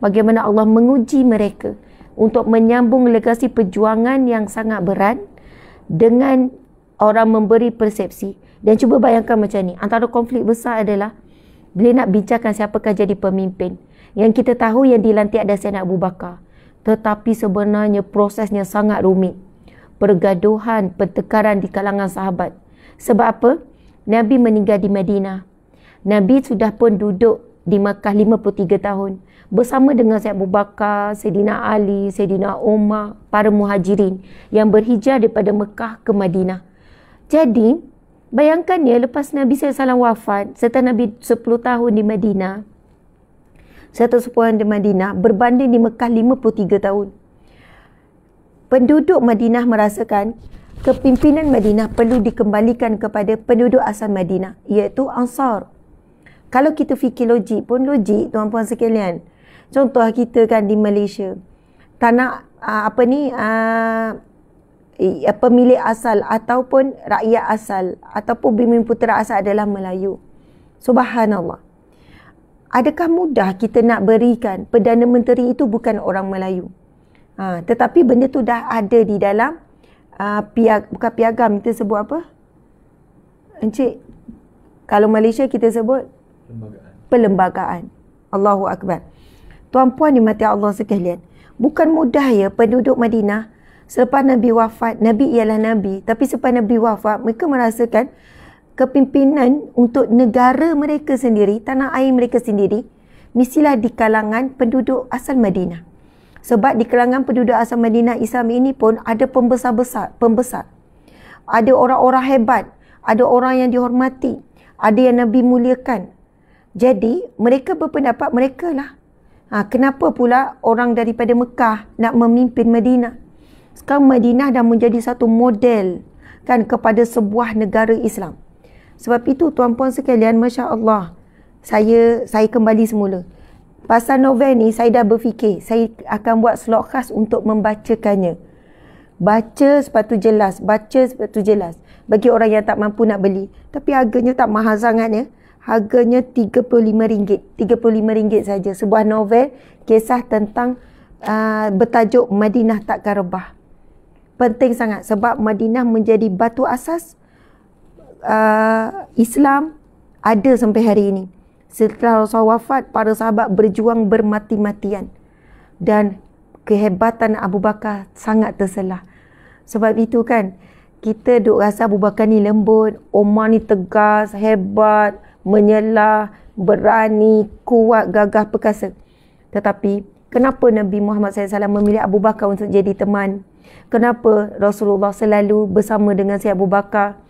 Bagaimana Allah menguji mereka untuk menyambung legasi perjuangan yang sangat berat dengan orang memberi persepsi. Dan cuba bayangkan macam ni, antara konflik besar adalah bila nak bincangkan siapakah jadi pemimpin. Yang kita tahu yang dilantik adalah Sayyidina Abu Bakar. Tetapi sebenarnya prosesnya sangat rumit. Pergaduhan, pertengkaran di kalangan sahabat. Sebab apa? Nabi meninggal di Madinah. Nabi sudah pun duduk di Makkah 53 tahun. Bersama dengan Sayyidina Abu Bakar, Sayyidina Ali, Sayyidina Umar, para muhajirin yang berhijrah daripada Mekah ke Madinah. Jadi, bayangkan ya, lepas Nabi SAW wafat, setelah Nabi 10 tahun di Madinah, berbanding di Mekah 53 tahun. Penduduk Madinah merasakan kepimpinan Madinah perlu dikembalikan kepada penduduk asal Madinah, iaitu Ansar. Kalau kita fikir logik pun logik, tuan-puan sekalian. Contoh kita kan di Malaysia, tanah pemilik asal ataupun rakyat asal ataupun bumi putera asal adalah Melayu. Subhanallah. Adakah mudah kita nak berikan Perdana Menteri itu bukan orang Melayu? Tetapi benda tu dah ada di dalam bukan piagam, kita sebut apa? Encik, kalau Malaysia kita sebut perlembagaan. Allahu Akbar. Tuan-puan dimati Allah sekalian, bukan mudah ya penduduk Madinah selepas Nabi wafat. Nabi ialah Nabi, tapi selepas Nabi wafat, mereka merasakan kepimpinan untuk negara mereka sendiri, tanah air mereka sendiri, mestilah di kalangan penduduk asal Madinah. Sebab di kalangan penduduk asal Madinah Islam ini pun ada pembesar. Ada orang-orang hebat, ada orang yang dihormati, ada yang Nabi muliakan. Jadi mereka berpendapat mereka lah. Kenapa pula orang daripada Mekah nak memimpin Madinah? Sekarang Madinah dah menjadi satu model kan kepada sebuah negara Islam. Sebab itu tuan-puan sekalian, Masya Allah, saya kembali semula. Pasal novel ni saya dah berfikir saya akan buat slot khas untuk membacakannya. Baca sepatu jelas, baca sepatu jelas. Bagi orang yang tak mampu nak beli. Tapi harganya tak mahal sangat ya. Harganya RM35. RM35 saja. Sebuah novel kisah tentang bertajuk Madinah Takkan Rebah. Penting sangat sebab Madinah menjadi batu asas Islam ada sampai hari ini. Setelah Rasulullah wafat, para sahabat berjuang bermati-matian. Dan kehebatan Abu Bakar sangat terselah. Sebab itu kan, kita duk rasa Abu Bakar ni lembut, Umar ni tegas, hebat, menyelah, berani, kuat, gagah, perkasa. Tetapi, kenapa Nabi Muhammad SAW memilih Abu Bakar untuk jadi teman? Kenapa Rasulullah selalu bersama dengan Syekh Abu Bakar?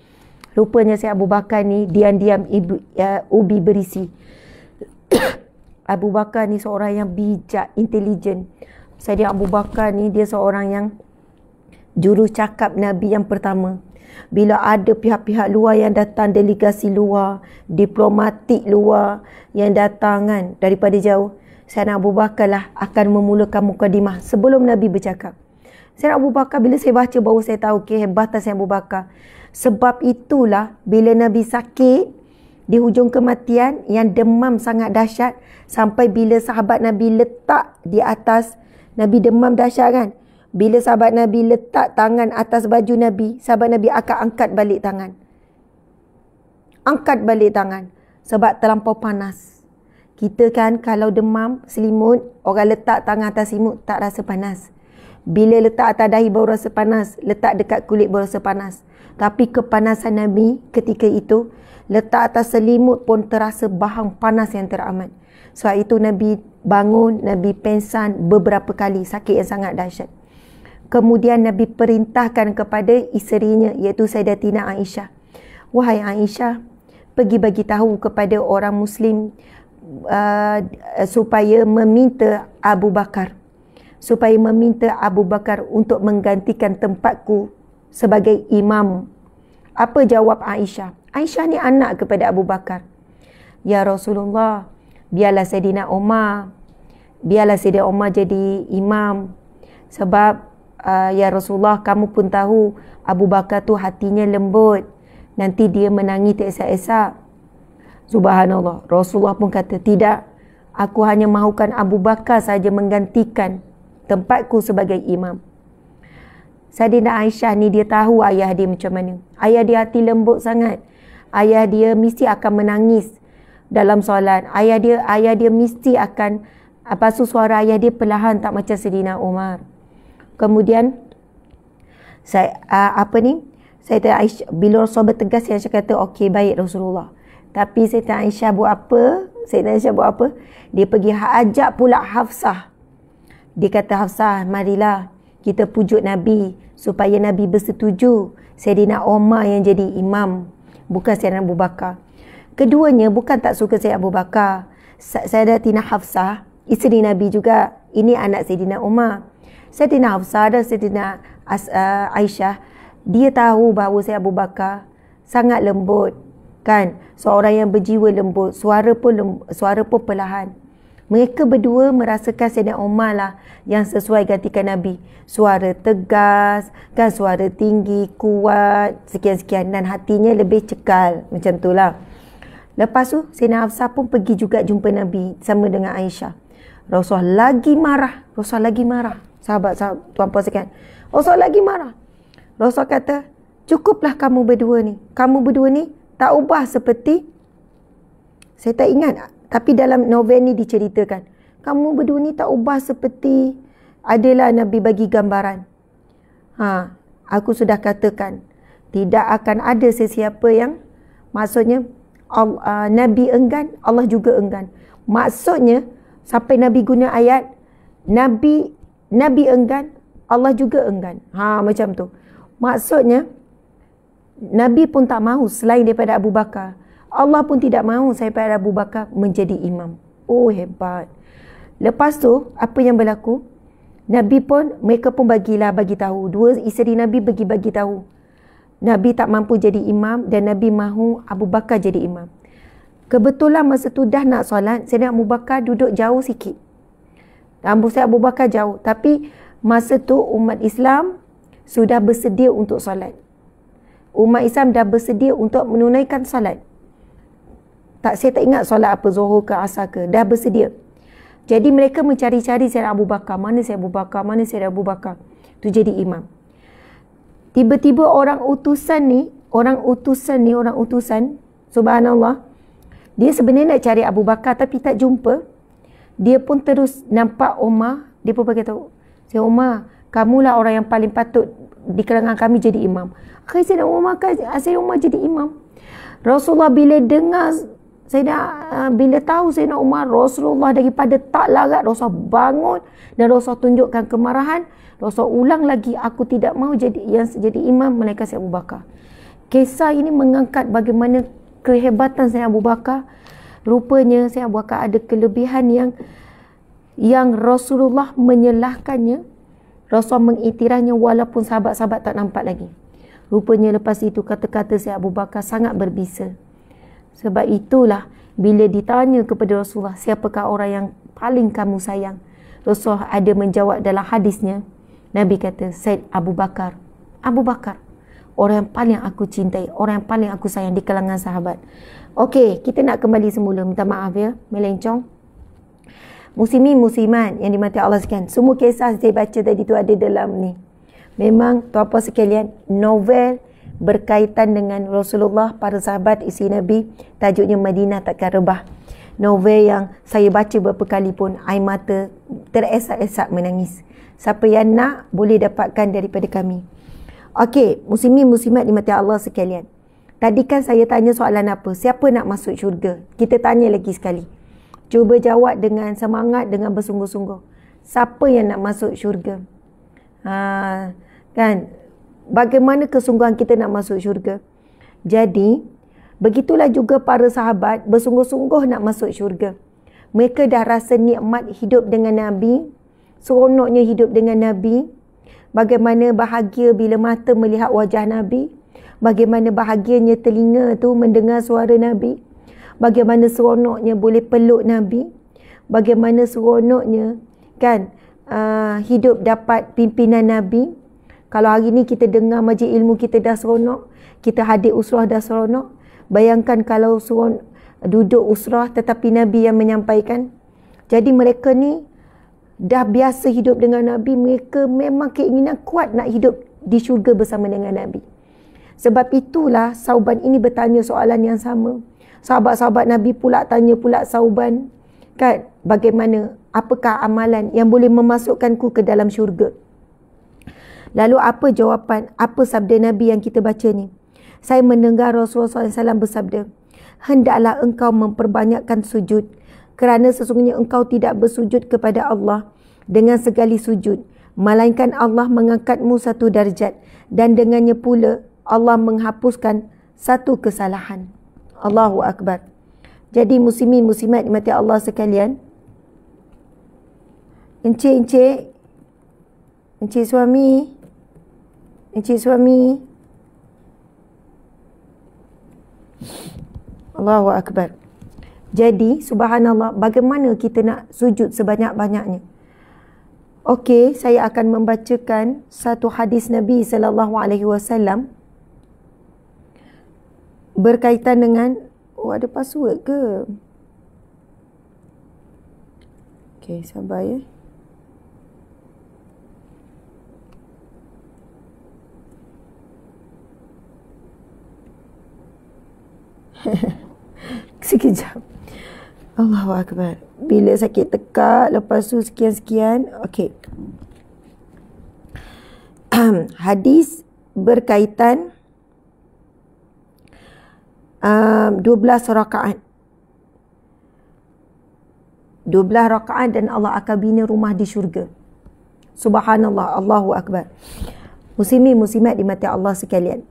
Rupanya Syekh Abu Bakar ni diam-diam ubi berisi. Abu Bakar ni seorang yang bijak, intelijen. Sayyidina Abu Bakar ni dia seorang yang juru cakap Nabi yang pertama. Bila ada pihak-pihak luar yang datang, delegasi luar, diplomatik luar yang datang kan daripada jauh, Sayyidina Abu Bakar lah akan memulakan mukadimah sebelum Nabi bercakap. Sayyidina Abu Bakar, bila saya baca baru saya tahu kehebatan Sayyidina Abu Bakar. Sebab itulah bila Nabi sakit di hujung kematian yang demam sangat dahsyat, sampai bila sahabat Nabi letak di atas, Nabi demam dahsyat kan. Bila sahabat Nabi letak tangan atas baju Nabi, sahabat Nabi akan angkat balik tangan. Angkat balik tangan. Sebab terlampau panas. Kita kan kalau demam, selimut, orang letak tangan atas selimut tak rasa panas. Bila letak atas dahi baru rasa panas. Letak dekat kulit baru rasa panas. Tapi kepanasan Nabi ketika itu, letak atas selimut pun terasa bahang panas yang teramat. Sebab itu Nabi bangun, Nabi pengsan beberapa kali, sakit yang sangat dahsyat. Kemudian Nabi perintahkan kepada isterinya, iaitu Sayyidatina Aisyah. Wahai Aisyah, pergi bagi tahu kepada orang Muslim supaya meminta Abu Bakar. Supaya meminta Abu Bakar untuk menggantikan tempatku sebagai imam. Apa jawab Aisyah? Aisyah ni anak kepada Abu Bakar. Ya Rasulullah, biarlah Sayyidina Umar. Biarlah Sayyidina Umar jadi imam. Sebab ya Rasulullah, kamu pun tahu Abu Bakar tu hatinya lembut. Nanti dia menangis teresak-esak. Subhanallah. Rasulullah pun kata, tidak. Aku hanya mahukan Abu Bakar saja menggantikan tempatku sebagai imam. Sayyidina Aisyah ni dia tahu ayah dia macam mana. Ayah dia hati lembut sangat. Ayah dia mesti akan menangis dalam solat. Ayah dia mesti akan, lepas tu suara ayah dia perlahan, tak macam Sayyidina Umar. Kemudian Sayyidatina Aisyah, bila Rasulullah bertegas, Aisyah kata okey, baik Rasulullah. Tapi Sayyidatina Aisyah buat apa? Dia pergi ajak pula Hafsah. Dia kata, Hafsah, marilah kita pujuk Nabi supaya Nabi bersetuju Sayyidina Umar yang jadi imam, bukan Sayyidina Abu Bakar. Keduanya bukan tak suka Sayyidina Abu Bakar. Sayyidatina Hafsah, isteri Nabi juga, ini anak Sayyidina Umar. Sayyidina Hafsah dan Sayyidina Aisyah, dia tahu bahawa Sayyidina Abu Bakar sangat lembut kan, seorang yang berjiwa lembut, suara pun perlahan. Mereka berdua merasakan Sayyidina Umar lah yang sesuai gantikan Nabi. Suara tegas, kan, suara tinggi, kuat, sekian-sekian, dan hatinya lebih cekal, macam tu lah. Lepas tu Sayyidina Hafsah pun pergi juga jumpa Nabi sama dengan Aisyah. Rasulullah lagi marah. Sahabat tuan-puan sekalian, Rasul lagi marah. Rasul kata, cukuplah kamu berdua ni. Kamu berdua ni tak ubah seperti, saya tak ingat, tapi dalam novel ni diceritakan, kamu berdua ni tak ubah seperti, adalah Nabi bagi gambaran. Aku sudah katakan, tidak akan ada sesiapa yang, maksudnya Nabi enggan, Allah juga enggan. Maksudnya sampai Nabi guna ayat Nabi enggan, Allah juga enggan. Macam tu. Maksudnya Nabi pun tak mahu selain daripada Abu Bakar. Allah pun tidak mahu daripada Abu Bakar menjadi imam. Oh, hebat. Lepas tu apa yang berlaku? Mereka pun bagi tahu. Dua isteri Nabi bagi tahu. Nabi tak mampu jadi imam dan Nabi mahu Abu Bakar jadi imam. Kebetulan masa tu dah nak solat, Sayyidina Abu Bakar duduk jauh sikit. Sayyidina Abu Bakar jauh. Tapi masa tu umat Islam sudah bersedia untuk solat. Umat Islam dah bersedia untuk menunaikan solat. Saya tak ingat solat apa, Zuhur ke Asar ke, dah bersedia. Jadi mereka mencari-cari Sayyidina Abu Bakar. Mana Sayyidina Abu Bakar? Mana Sayyidina Abu Bakar? Tu jadi imam. Tiba-tiba orang utusan, subhanallah, dia sebenarnya nak cari Abu Bakar tapi tak jumpa. Dia pun terus nampak Umar. Dia pun berkata, Sayyidina Umar, kamulah orang yang paling patut di kalangan kami jadi imam. Akhirnya Sayyidina Umar jadi imam. Rasulullah bila dengar, bila tahu Sayyidina Umar, Rasulullah daripada tak larat, Rasulullah bangun dan Rasulullah tunjukkan kemarahan. Rasulullah ulang lagi, aku tidak mahu jadi imam melainkan Sayyidina Abu Bakar. Kisah ini mengangkat bagaimana kehebatan Sayyidina Abu Bakar. Rupanya Sayyidina Abu Bakar ada kelebihan yang Rasulullah menyalahkannya. Rasulullah mengiktirafnya walaupun sahabat-sahabat tak nampak lagi. Rupanya lepas itu kata-kata Sayyidina Abu Bakar sangat berbisa. Sebab itulah bila ditanya kepada Rasulullah, siapakah orang yang paling kamu sayang? Rasulullah ada menjawab dalam hadisnya. Nabi kata, Sayyid Abu Bakar. Abu Bakar. Orang yang paling aku cintai, orang yang paling aku sayang di kalangan sahabat. Okey, kita nak kembali semula. Minta maaf ya, melencong. Muslimin muslimat yang dimati Allah sekalian. Semua kisah saya baca tadi tu ada dalam ni. Memang tuan-puan sekalian, novel berkaitan dengan Rasulullah, para sahabat, isi Nabi, tajuknya Madinah Takkan Rebah. Novel yang saya baca beberapa kali pun air mata teresak-esak menangis. Siapa yang nak boleh dapatkan daripada kami. Okey, muslimin muslimat dimati Allah sekalian. Tadi kan saya tanya soalan apa? Siapa nak masuk syurga? Kita tanya lagi sekali. Cuba jawab dengan semangat, dengan bersungguh-sungguh. Siapa yang nak masuk syurga? Kan? Bagaimana kesungguhan kita nak masuk syurga? Jadi, begitulah juga para sahabat bersungguh-sungguh nak masuk syurga. Mereka dah rasa nikmat hidup dengan Nabi, seronoknya hidup dengan Nabi, bagaimana bahagia bila mata melihat wajah Nabi, bagaimana bahagianya telinga tu mendengar suara Nabi, bagaimana seronoknya boleh peluk Nabi, bagaimana seronoknya kan hidup dapat pimpinan Nabi. Kalau hari ni kita dengar majlis ilmu kita dah seronok, kita hadir usrah dah seronok, bayangkan kalau duduk usrah tetapi Nabi yang menyampaikan. Jadi mereka ni dah biasa hidup dengan Nabi, mereka memang keinginan kuat nak hidup di syurga bersama dengan Nabi. Sebab itulah Sauban ini bertanya soalan yang sama. Sahabat-sahabat Nabi pula tanya pula Sauban, kan, bagaimana, apakah amalan yang boleh memasukkanku ke dalam syurga? Lalu apa jawapan, apa sabda Nabi yang kita baca ni? Saya mendengar Rasulullah SAW bersabda, hendaklah engkau memperbanyakkan sujud, kerana sesungguhnya engkau tidak bersujud kepada Allah dengan segala sujud, melainkan Allah mengangkatmu satu darjat, dan dengannya pula Allah menghapuskan satu kesalahan. Allahu Akbar. Jadi muslimin muslimat dimati Allah sekalian, encik suami, Allahu Akbar. Jadi subhanallah, bagaimana kita nak sujud sebanyak-banyaknya? Okey, saya akan membacakan satu hadis Nabi SAW berkaitan dengan, ada password ke? Okey, sabar ya. Sekejap. Allahu Akbar. Bila sakit tekak, lepas tu sekian-sekian. Okey. Hadis berkaitan 12 rakaat. 12 rakaat dan Allah akan bina rumah di syurga. Subhanallah, Allahu Akbar. Muslimin muslimat dimati Allah sekalian.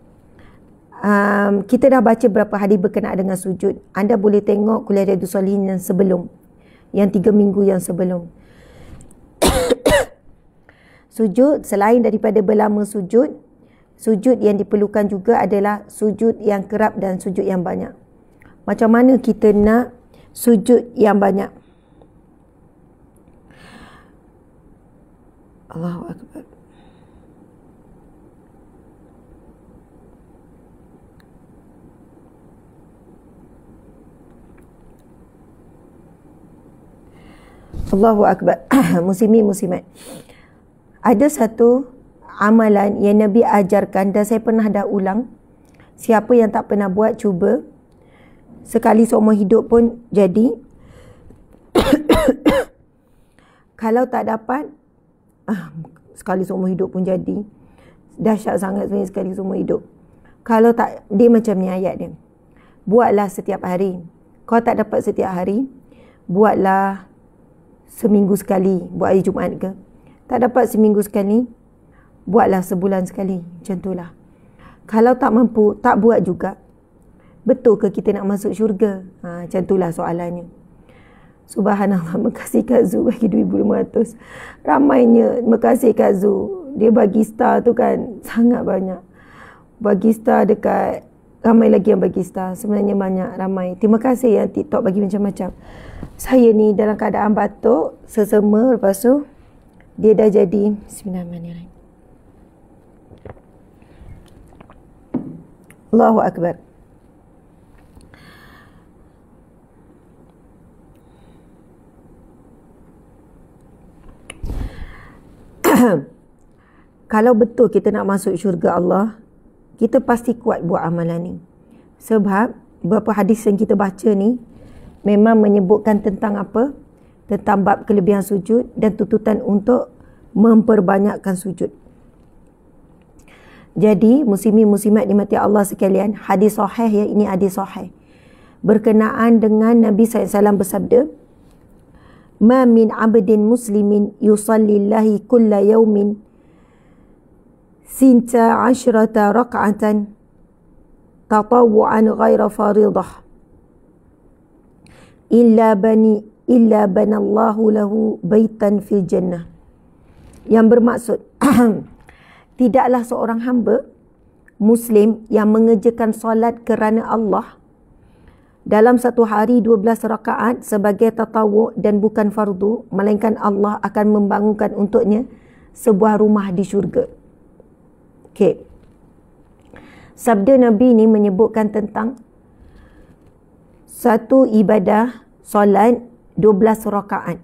Kita dah baca berapa hadis berkenaan dengan sujud. Anda boleh tengok kuliah Riyadhus Shalihin yang sebelum, yang 3 minggu yang sebelum. Sujud, selain daripada berlama sujud, sujud yang diperlukan juga adalah sujud yang kerap dan sujud yang banyak. Macam mana kita nak sujud yang banyak? Allahu Akbar. Allahu Akbar. Muslimin muslimat. Ada satu amalan yang Nabi ajarkan dan saya pernah dah ulang. Siapa yang tak pernah buat, cuba. Sekali seumur hidup pun jadi. Kalau tak dapat, sekali seumur hidup pun jadi. Dahsyat sangat sebenarnya sekali seumur hidup. Kalau tak, dia macam ni ayat dia. Buatlah setiap hari. Kalau tak dapat setiap hari, buatlah seminggu sekali. Buat hari Jumaat ke. Tak dapat seminggu sekali, buatlah sebulan sekali. Macam itulah. Kalau tak mampu, tak buat juga. Betul ke kita nak masuk syurga? Macam itulah soalannya. Subhanallah, makasih Kak Zu bagi 2,500. Ramainya, makasih Kak Zu. Dia bagi star tu kan sangat banyak. Bagi star dekat, ramai lagi yang bagi star. Sebenarnya banyak, ramai. Terima kasih yang TikTok bagi macam-macam. Saya ni dalam keadaan batuk, sesama, lepas tu dia dah jadi. Bismillahirrahmanirrahim. Allahu Akbar. Kalau betul kita nak masuk syurga Allah, kita pasti kuat buat amalan ni. Sebab beberapa hadis yang kita baca ni memang menyebutkan tentang apa? Tentang bab kelebihan sujud dan tuntutan untuk memperbanyakkan sujud. Jadi, muslimin muslimat dimati Allah sekalian, hadis sahih ya, ini hadis sahih. Berkenaan dengan Nabi SAW bersabda, "Ma min 'abdin muslimin yusalli lillahi kulla yawmin sinta 'ashrata rak'atan tatawwu'an ghaira faridah illa banallahu lahu baitan fil jannah." Yang bermaksud tidaklah seorang hamba Muslim yang mengerjakan solat kerana Allah dalam satu hari 12 rakaat sebagai tatawwu' dan bukan fardu, melainkan Allah akan membangunkan untuknya sebuah rumah di syurga. Okey. Sabda Nabi ni menyebutkan tentang satu ibadah solat 12 rakaat.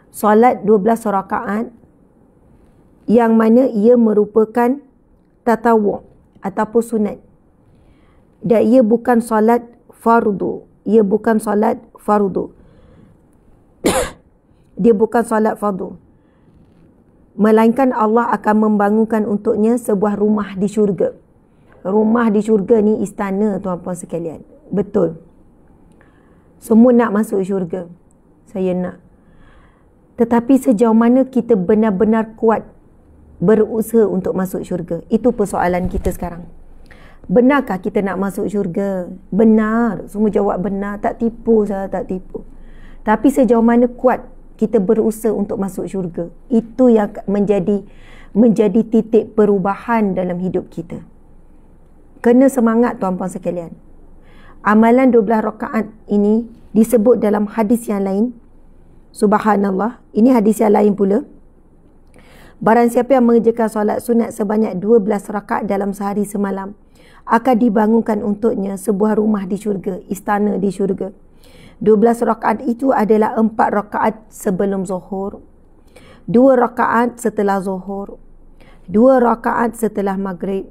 Solat 12 rakaat yang mana ia merupakan tatawwu' ataupun sunat. Dan ia bukan solat fardu. Ia bukan solat fardu. Dia bukan solat fardu. Melainkan Allah akan membangunkan untuknya sebuah rumah di syurga. Rumah di syurga ni istana, tuan-puan sekalian. Betul. Semua nak masuk syurga. Saya nak. Tetapi sejauh mana kita benar-benar kuat berusaha untuk masuk syurga? Itu persoalan kita sekarang. Benarkah kita nak masuk syurga? Benar. Semua jawab benar. Tak tipu, saya tak tipu. Tapi sejauh mana kuat kita berusaha untuk masuk syurga? Itu yang menjadi titik perubahan dalam hidup kita. Kena semangat tuan-puan sekalian. Amalan 12 rakaat ini disebut dalam hadis yang lain. Subhanallah. Ini hadis yang lain pula. Barang siapa yang mengerjakan solat sunat sebanyak 12 rakaat dalam sehari semalam, akan dibangunkan untuknya sebuah rumah di syurga, istana di syurga. 12 rakaat itu adalah 4 rakaat sebelum zuhur, 2 rakaat setelah zuhur, 2 rakaat setelah maghrib,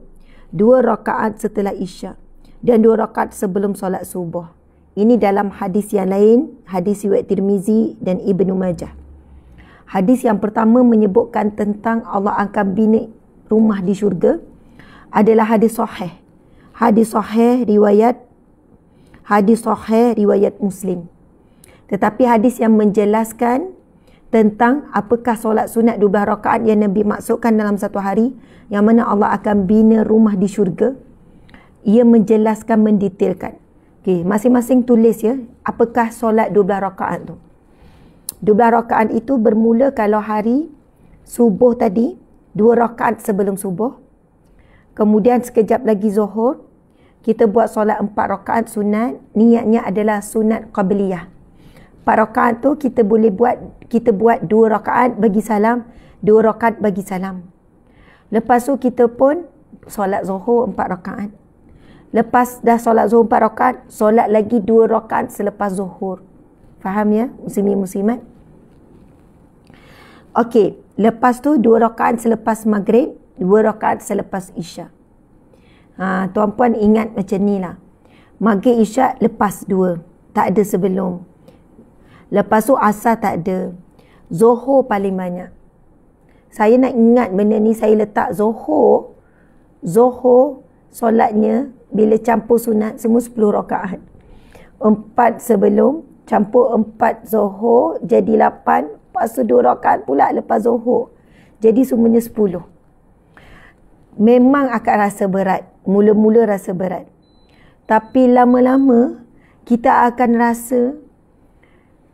2 rakaat setelah isya, dan 2 rakaat sebelum solat subuh. Ini dalam hadis yang lain, hadis riwayat Tirmizi dan Ibnu Majah. Hadis yang pertama menyebutkan tentang Allah akan bina rumah di syurga adalah hadis sahih. Hadis sahih riwayat Muslim. Tetapi hadis yang menjelaskan tentang apakah solat sunat 12 rakaat yang Nabi maksudkan dalam satu hari, yang mana Allah akan bina rumah di syurga, ia menjelaskan, mendetailkan. Okey, masing-masing tulis ya, apakah solat 12 rakaat tu. 12 rakaat itu bermula kalau hari subuh tadi, 2 rakaat sebelum subuh. Kemudian sekejap lagi zuhur, kita buat solat 4 rakaat sunat. Niatnya adalah sunat qabliyah. 4 rakaat tu kita buat 2 rakaat bagi salam, 2 rakaat bagi salam. Lepas tu kita pun solat zuhur 4 rakaat. Lepas dah solat zuhur 4 rakaat, solat lagi 2 rakaat selepas zuhur. Faham ya, muslimin muslimat? Okey, lepas tu 2 rakaat selepas maghrib, 2 rakaat selepas isyak. Tuan-puan ingat macam ni lah. Maghrib isyak lepas 2, tak ada sebelum. Lepas tu asar tak ada. Zuhur paling banyak. Saya nak ingat benda ni, saya letak Zuhur solatnya bila campur sunat semua 10 rakaat. 4 sebelum, campur 4 Zuhur jadi 8. Lepas tu 2 rakaat pula lepas Zuhur. Jadi semuanya 10. Memang akan rasa berat. Mula-mula rasa berat. Tapi lama-lama kita akan rasa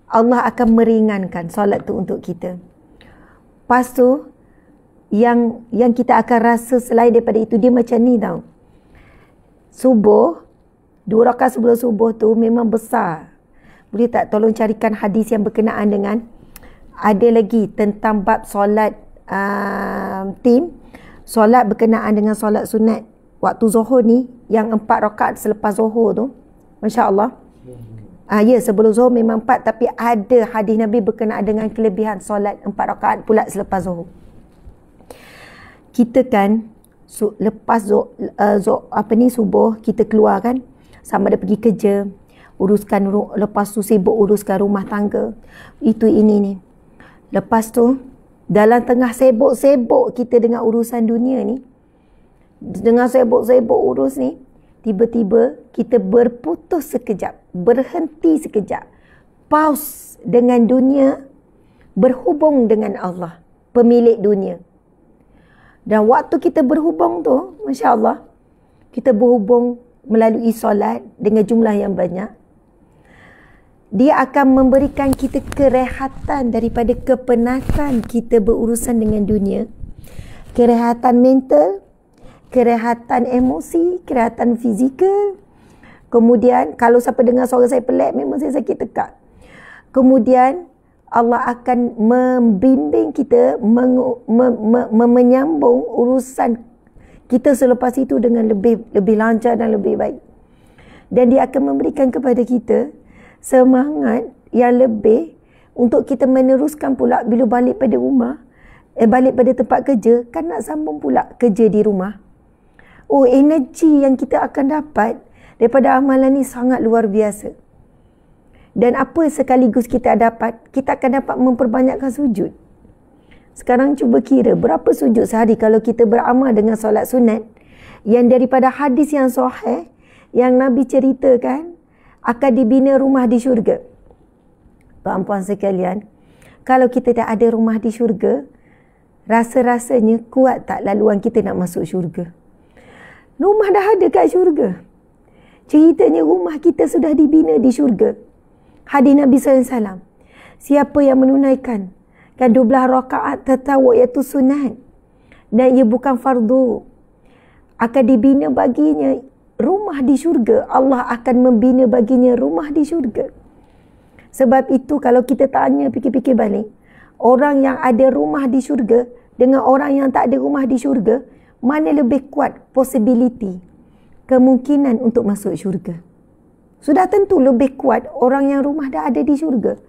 Allah akan meringankan solat tu untuk kita. Lepas tu yang kita akan rasa selain daripada itu, dia macam ni tau. Subuh, 2 rakaat sebelum subuh tu memang besar. Boleh tak tolong carikan hadis yang berkenaan dengan, ada lagi tentang bab solat tim, solat berkenaan dengan solat sunat waktu Zuhur ni, yang 4 rakaat selepas Zuhur tu. Masya Allah. Ya, sebelum Zuhur memang 4, tapi ada hadis Nabi berkenaan dengan kelebihan solat 4 rakaat pula selepas Zuhur. Kita kan lepas subuh kita keluar kan, sama ada pergi kerja, uruskan, lepas tu sibuk uruskan rumah tangga, itu ini ni. Lepas tu dalam tengah sibuk-sibuk kita dengan urusan dunia ni, dengan sibuk-sibuk urus ni, tiba-tiba kita berputus sekejap, berhenti sekejap, pause dengan dunia, berhubung dengan Allah, pemilik dunia. Dan waktu kita berhubung tu, Masya Allah, kita berhubung melalui solat dengan jumlah yang banyak. Dia akan memberikan kita kerehatan daripada kepenatan kita berurusan dengan dunia. Kerehatan mental, kerehatan emosi, kerehatan fizikal. Kemudian kalau siapa dengar suara saya pelik, memang saya sakit tekak. Kemudian Allah akan membimbing kita menyambung urusan kita selepas itu dengan lebih lancar dan lebih baik. Dan dia akan memberikan kepada kita semangat yang lebih untuk kita meneruskan pula bila balik pada rumah, balik pada tempat kerja, kan nak sambung pula kerja di rumah. Energi yang kita akan dapat daripada amalan ni sangat luar biasa. Dan apa sekaligus kita dapat, kita akan dapat memperbanyakkan sujud. Sekarang cuba kira berapa sujud sehari kalau kita beramal dengan solat sunat, yang daripada hadis yang sahih yang Nabi ceritakan akan dibina rumah di syurga. Puan-puan sekalian, kalau kita tak ada rumah di syurga, rasa-rasanya kuat tak laluan kita nak masuk syurga? Rumah dah ada kat syurga. Ceritanya rumah kita sudah dibina di syurga. Hadis Nabi SAW, siapa yang menunaikan 12 rakaat tatawuk iaitu sunat, dan ia bukan fardu, akan dibina baginya rumah di syurga. Allah akan membina baginya rumah di syurga. Sebab itu kalau kita tanya, fikir-fikir balik, orang yang ada rumah di syurga dengan orang yang tak ada rumah di syurga, mana lebih kuat possibility, kemungkinan untuk masuk syurga? Sudah tentu lebih kuat orang yang rumah dah ada di syurga.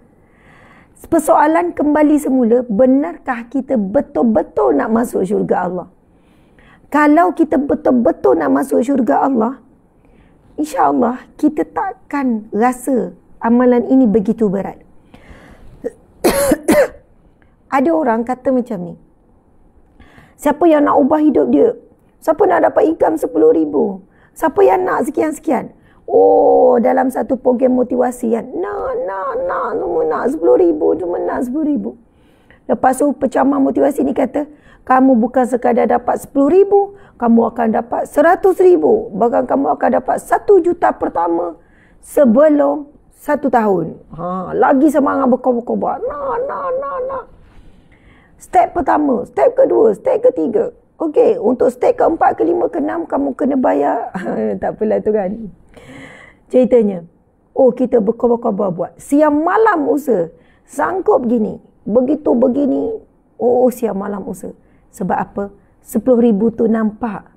Persoalan kembali semula, benarkah kita betul-betul nak masuk syurga Allah? Kalau kita betul-betul nak masuk syurga Allah, insya-Allah kita takkan rasa amalan ini begitu berat. Ada orang kata macam ni, siapa yang nak ubah hidup dia? Siapa nak dapat income 10,000? Siapa yang nak sekian-sekian? Dalam satu program motivasi kan, nak, semua nak 10,000, cuma nak 10,000. Lepas tu pecamat motivasi ni kata, kamu bukan sekadar dapat 10,000, kamu akan dapat 100,000. Bahkan kamu akan dapat 1 juta pertama sebelum 1 tahun. Lagi semangat berkobar-kobar. Nak. Step pertama, step kedua, step ketiga. Okey, untuk step keempat, kelima, keenam, kamu kena bayar. Tak apalah tu kan. Ceritanya, kita berkobar-kobar buat. Siang malam usaha. Sanggup gini. Begitu begini. Siang malam usaha. Sebab apa? 10,000 tu nampak.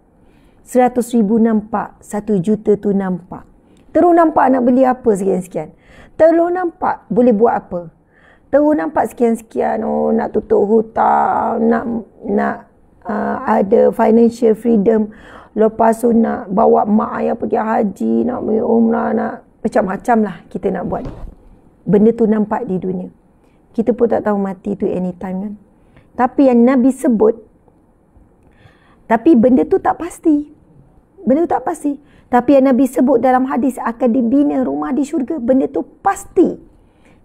100,000 nampak. 1 juta tu nampak. Terus nampak nak beli apa sekian-sekian. Terus nampak boleh buat apa. Terus nampak sekian-sekian, nak tutup hutang, nak ada financial freedom, lepas tu nak bawa mak ayah pergi haji, nak pergi umrah, nak macam-macam lah kita nak buat. Benda tu nampak di dunia. Kita pun tak tahu mati tu anytime kan. Tapi yang Nabi sebut, tapi benda tu tak pasti. Benda tu tak pasti. Tapi yang Nabi sebut dalam hadis akan dibina rumah di syurga, benda tu pasti.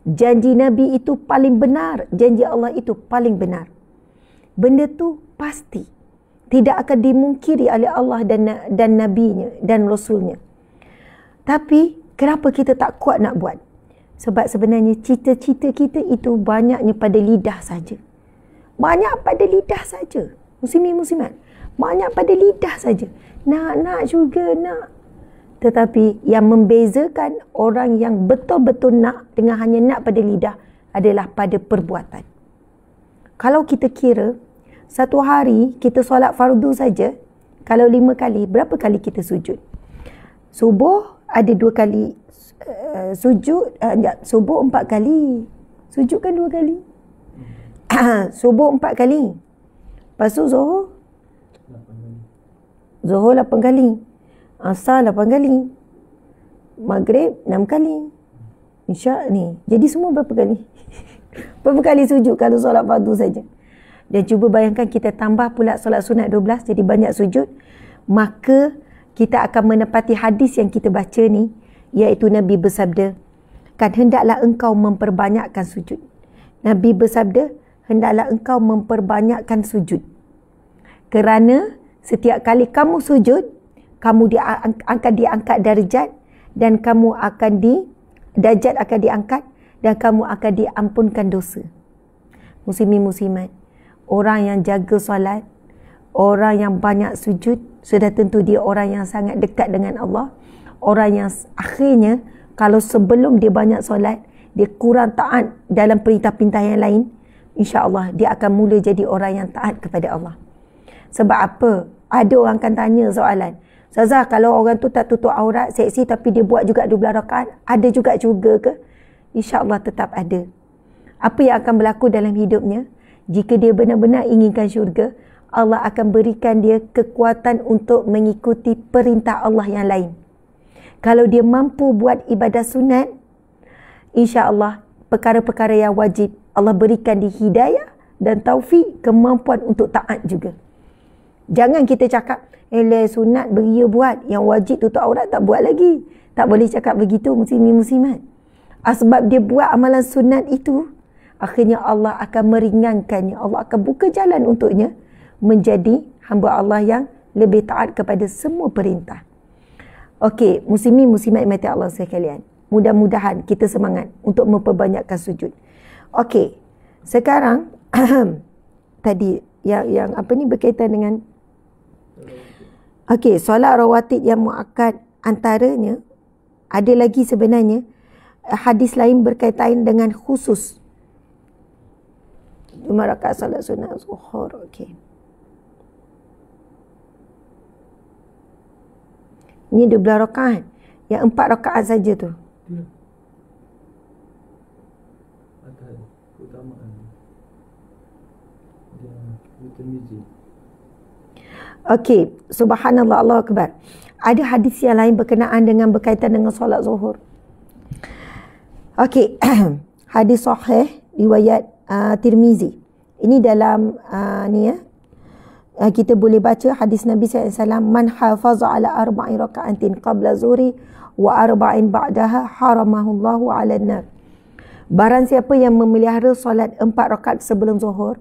Janji Nabi itu paling benar. Janji Allah itu paling benar. Benda tu pasti. Tidak akan dimungkiri oleh Allah dan Nabinya dan Rasulnya. Tapi kenapa kita tak kuat nak buat? Sebab sebenarnya cita-cita kita itu banyaknya pada lidah saja. Banyak pada lidah saja. Muslimin muslimat. Banyak pada lidah saja. Nak juga nak. Tetapi yang membezakan orang yang betul-betul nak dengan hanya nak pada lidah adalah pada perbuatan. Kalau kita kira satu hari kita solat fardu saja, kalau 5 kali, berapa kali kita sujud? Subuh ada 2 kali sujud, subuh 4 kali. Sujud kan 2 kali. Subuh 4 kali. Lepas tu Zuhur 8 kali. Asar 8 kali. Maghrib 6 kali. Isyak ni. Jadi semua berapa kali? Berapa kali sujud kalau solat fardu saja? Dan cuba bayangkan kita tambah pula solat sunat 12, jadi banyak sujud. Maka kita akan menepati hadis yang kita baca ni, iaitu Nabi bersabda, kan hendaklah engkau memperbanyakkan sujud. Nabi bersabda, hendaklah engkau memperbanyakkan sujud. Kerana setiap kali kamu sujud, kamu akan diangkat darjat, dan kamu akan darjat akan diangkat, dan kamu akan diampunkan dosa. Muslimin muslimat, orang yang jaga solat, orang yang banyak sujud, sudah tentu dia orang yang sangat dekat dengan Allah. Orang yang akhirnya kalau sebelum dia banyak solat, dia kurang taat dalam perintah-perintah yang lain, insya-Allah dia akan mula jadi orang yang taat kepada Allah. Sebab apa? Ada orang akan tanya soalan, Ustazah, kalau orang tu tak tutup aurat, seksi tapi dia buat juga 12 rakaat, ada juga ke? InsyaAllah tetap ada. Apa yang akan berlaku dalam hidupnya? Jika dia benar-benar inginkan syurga, Allah akan berikan dia kekuatan untuk mengikuti perintah Allah yang lain. Kalau dia mampu buat ibadah sunat, insya-Allah perkara-perkara yang wajib Allah berikan dia hidayah dan taufik, kemampuan untuk taat juga. Jangan kita cakap, sunat beria buat, yang wajib tutup aurat tak buat lagi. Tak boleh cakap begitu, muslimin muslimat. Sebab dia buat amalan sunat itu, akhirnya Allah akan meringankannya. Allah akan buka jalan untuknya menjadi hamba Allah yang lebih taat kepada semua perintah. Okey, muslimin muslimat mati Allah sekalian. Mudah-mudahan kita semangat untuk memperbanyakkan sujud. Okey, sekarang tadi yang apa ni berkaitan dengan solat rawatib yang muakkad, antaranya ada lagi sebenarnya hadis lain berkaitan dengan khusus 5 rakaat solat sunat zuhur. Okey. Ini 12 rakaat. Yang 4 rakaat saja tu. Okey, subhanallah, Allahu akbar. Ada hadis yang lain berkenaan dengan berkaitan dengan solat zuhur. Okey, hadis sahih riwayat Tirmizi. Ini dalam kita boleh baca hadis Nabi SAW, man hafaza ala arba'in raka'atin qabla zuhri wa arba'in ba'daha haramahullahu ala nar. Barang siapa yang memelihara solat 4 rakaat sebelum zuhur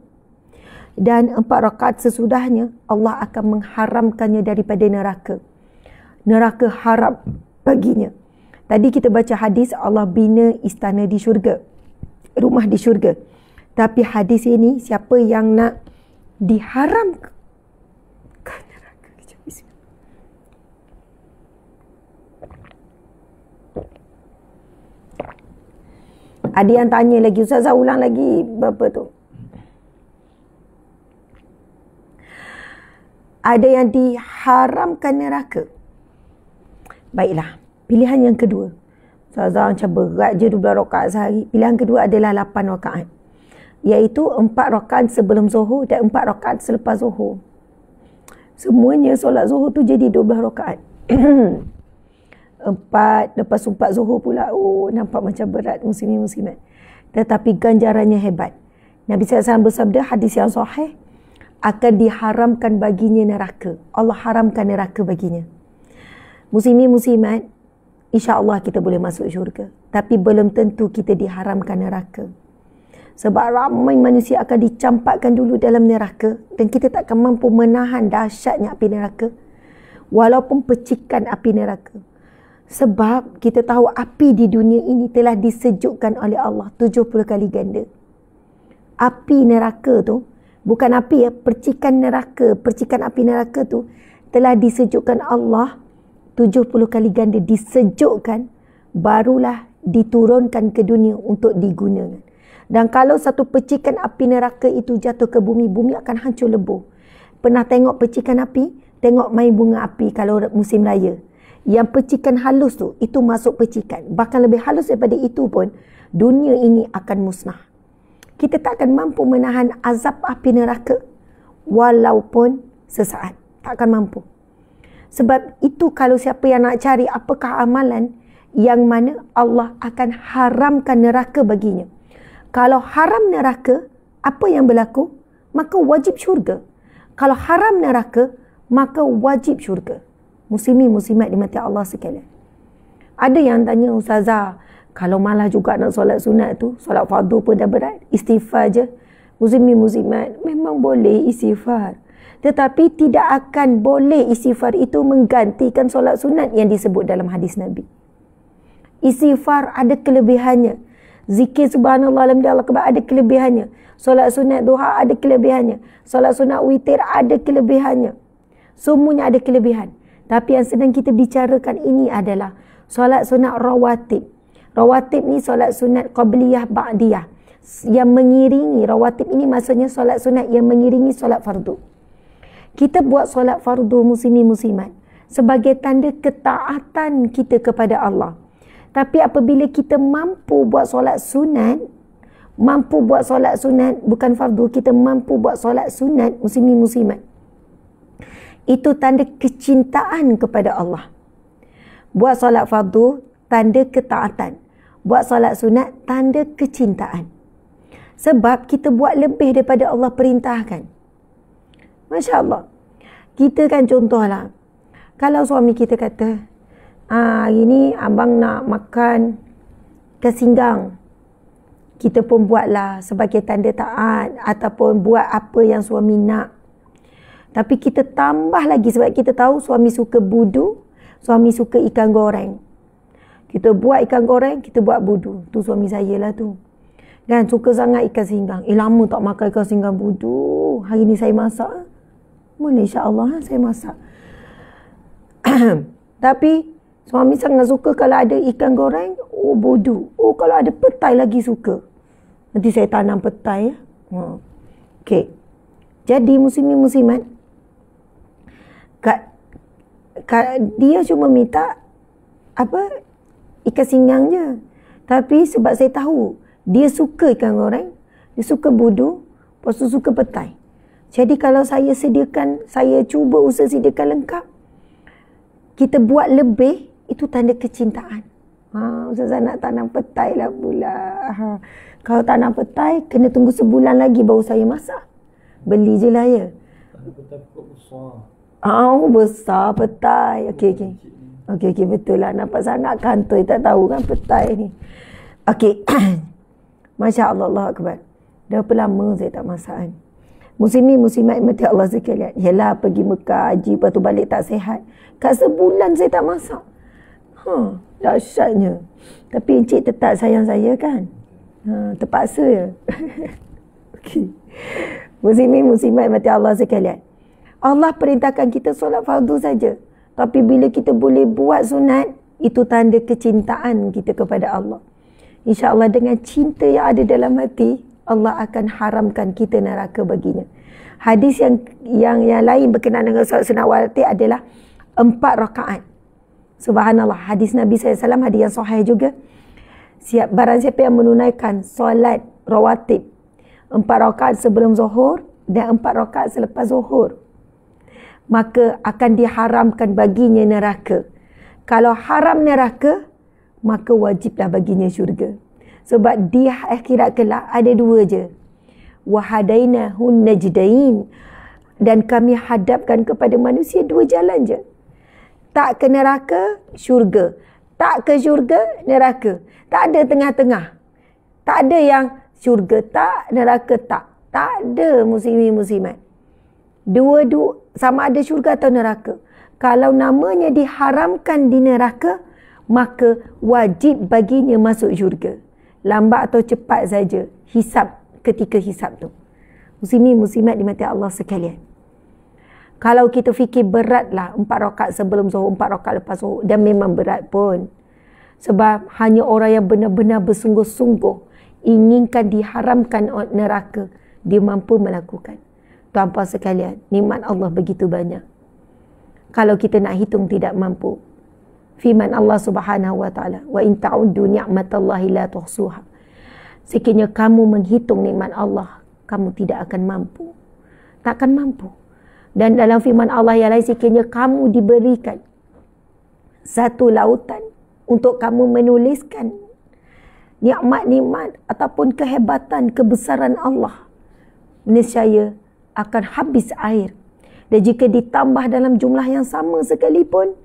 dan 4 rakaat sesudahnya, Allah akan mengharamkannya daripada neraka. Neraka haram baginya. Tadi kita baca hadis Allah bina istana di syurga, rumah di syurga. Tapi hadis ini, siapa yang nak diharamkan neraka, ada yang tanya lagi, Ustazah ulang lagi berapa tu? Ada yang diharamkan neraka. Baiklah, pilihan yang kedua, Ustazah macam berat je 12 rakaat sehari. Pilihan kedua adalah 8 rakaat. Iaitu 4 rakaat sebelum zuhur dan 4 rakaat selepas zuhur. Semuanya solat zuhur tu jadi 12 rakaat. 4, lepas 4 zuhur pula. Oh, nampak macam berat muslimin-muslimat. Tetapi ganjarannya hebat. Nabi SAW bersabda, hadis yang sahih, akan diharamkan baginya neraka. Allah haramkan neraka baginya. Muslimin-muslimat, insya-Allah kita boleh masuk syurga. Tapi belum tentu kita diharamkan neraka. Sebab ramai manusia akan dicampakkan dulu dalam neraka dan kita tak akan mampu menahan dahsyatnya api neraka. Walaupun percikan api neraka. Sebab kita tahu api di dunia ini telah disejukkan oleh Allah 70 kali ganda. Api neraka tu, bukan api ya, percikan neraka, percikan api neraka tu telah disejukkan Allah 70 kali ganda, disejukkan, barulah diturunkan ke dunia untuk digunakan. Dan kalau satu percikan api neraka itu jatuh ke bumi, bumi akan hancur lebur. Pernah tengok percikan api? Tengok main bunga api kalau musim raya. Yang percikan halus tu, itu masuk percikan. Bahkan lebih halus daripada itu pun, dunia ini akan musnah. Kita tak akan mampu menahan azab api neraka walaupun sesaat. Tak akan mampu. Sebab itu kalau siapa yang nak cari apakah amalan yang mana Allah akan haramkan neraka baginya. Kalau haram neraka, apa yang berlaku? Maka wajib syurga. Kalau haram neraka, maka wajib syurga. Muslimin muslimat dimati Allah sekalian. Ada yang tanya, Ustazah, kalau malah juga nak solat sunat tu, solat fardu pun dah berat, istighfar je. Muslimin muslimat, memang boleh istighfar. Tetapi tidak akan boleh istighfar itu menggantikan solat sunat yang disebut dalam hadis Nabi. Istighfar ada kelebihannya. Zikir subhanallah alhamdulillah akbar ada kelebihannya. Solat sunat duha ada kelebihannya. Solat sunat witir ada kelebihannya. Semuanya ada kelebihan. Tapi yang sedang kita bicarakan ini adalah solat sunat rawatib. Rawatib ni solat sunat qabliyah ba'diyah. Yang mengiringi rawatib ini maksudnya solat sunat yang mengiringi solat fardu. Kita buat solat fardu muslimin muslimat sebagai tanda ketaatan kita kepada Allah. Tapi apabila kita mampu buat solat sunat, bukan fardu, kita mampu buat solat sunat muslimin muslimat, itu tanda kecintaan kepada Allah. Buat solat fardu, tanda ketaatan. Buat solat sunat, tanda kecintaan. Sebab kita buat lebih daripada Allah perintahkan. Masya Allah. Kita kan contohlah, kalau suami kita kata, hari ni abang nak makan kesinggang. Kita pun buatlah sebagai tanda taat ataupun buat apa yang suami nak. Tapi kita tambah lagi sebab kita tahu suami suka budu, suami suka ikan goreng. Kita buat ikan goreng, kita buat budu. Tu suami saya lah tu. Kan suka sangat ikan singgang. Lama tak makan ikan singgang budu. Hari ni saya masak. Boleh insya-Allah saya masak. Tapi suami sangat suka kalau ada ikan goreng, oh bodoh. Oh kalau ada petai lagi suka. Nanti saya tanam petai ya. Okey. Jadi muslimin muslimat, dia cuma minta apa? Ikan singgang je. Tapi sebab saya tahu dia suka ikan goreng, dia suka bodoh, lepas tu suka petai. Jadi kalau saya sediakan, saya cuba usaha sediakan lengkap, kita buat lebih, itu tanda kecintaan. Ustazah nak tanam petai lah pula. Kalau tanam petai, kena tunggu sebulan lagi baru saya masak. Beli je lah ya. Tanam petai pokok besar. Besar petai. Okey, betul lah. Nampak sangat kantoi, tak tahu kan petai ni. Okey. Masya Allah, Allah Akbar. Dah berapa lama saya tak masak kan. Muslimin muslimat mati Allah sekalian. Yalah pergi Mekah haji, lepas tu balik tak sihat. Kat sebulan saya tak masak. Dahsyatnya. Tapi encik tetap sayang saya kan. Terpaksa ya. Okey. Muslimin muslimat mati Allah sekalian. Allah perintahkan kita solat fardu saja. Tapi bila kita boleh buat sunat, itu tanda kecintaan kita kepada Allah. InsyaAllah dengan cinta yang ada dalam hati, Allah akan haramkan kita neraka baginya. Hadis yang lain berkenaan dengan solat sunat rawatib adalah 4 rakaat. Subhanallah, hadis Nabi SAW, hadis yang sahih juga. Barang siapa yang menunaikan solat rawatib 4 rakaat sebelum zuhur dan 4 rakaat selepas zuhur, maka akan diharamkan baginya neraka. Kalau haram neraka, maka wajiblah baginya syurga. Sebab di akhirat kelak ada 2 je. Wahadainahun najdain, dan kami hadapkan kepada manusia 2 jalan je. Tak ke neraka, syurga. Tak ke syurga, neraka. Tak ada tengah-tengah. Tak ada yang syurga tak, neraka tak. Tak ada, muslimin muslimat. Dua-dua sama ada syurga atau neraka. Kalau namanya diharamkan di neraka, maka wajib baginya masuk syurga. Lambat atau cepat saja hisab, ketika hisab tu. Muslimin muslimat dimati Allah sekalian. Kalau kita fikir beratlah 4 rakaat sebelum zuhur, 4 rakaat lepas zuhur, dan memang berat pun. Sebab hanya orang yang benar-benar bersungguh-sungguh inginkan diharamkan neraka, dia mampu melakukan. Tuan-puan sekalian, nikmat Allah begitu banyak. Kalau kita nak hitung tidak mampu. Firman Allah Subhanahu wa taala, "Wa in ta'uddu ni'matallahi la tuhsuha." Sekiranya kamu menghitung nikmat Allah, kamu tidak akan mampu. Takkan mampu. Dan dalam firman Allah yang lain, sekiranya kamu diberikan satu lautan untuk kamu menuliskan nikmat-nikmat ataupun kehebatan, kebesaran Allah, nescaya akan habis air. Dan jika ditambah dalam jumlah yang sama sekalipun,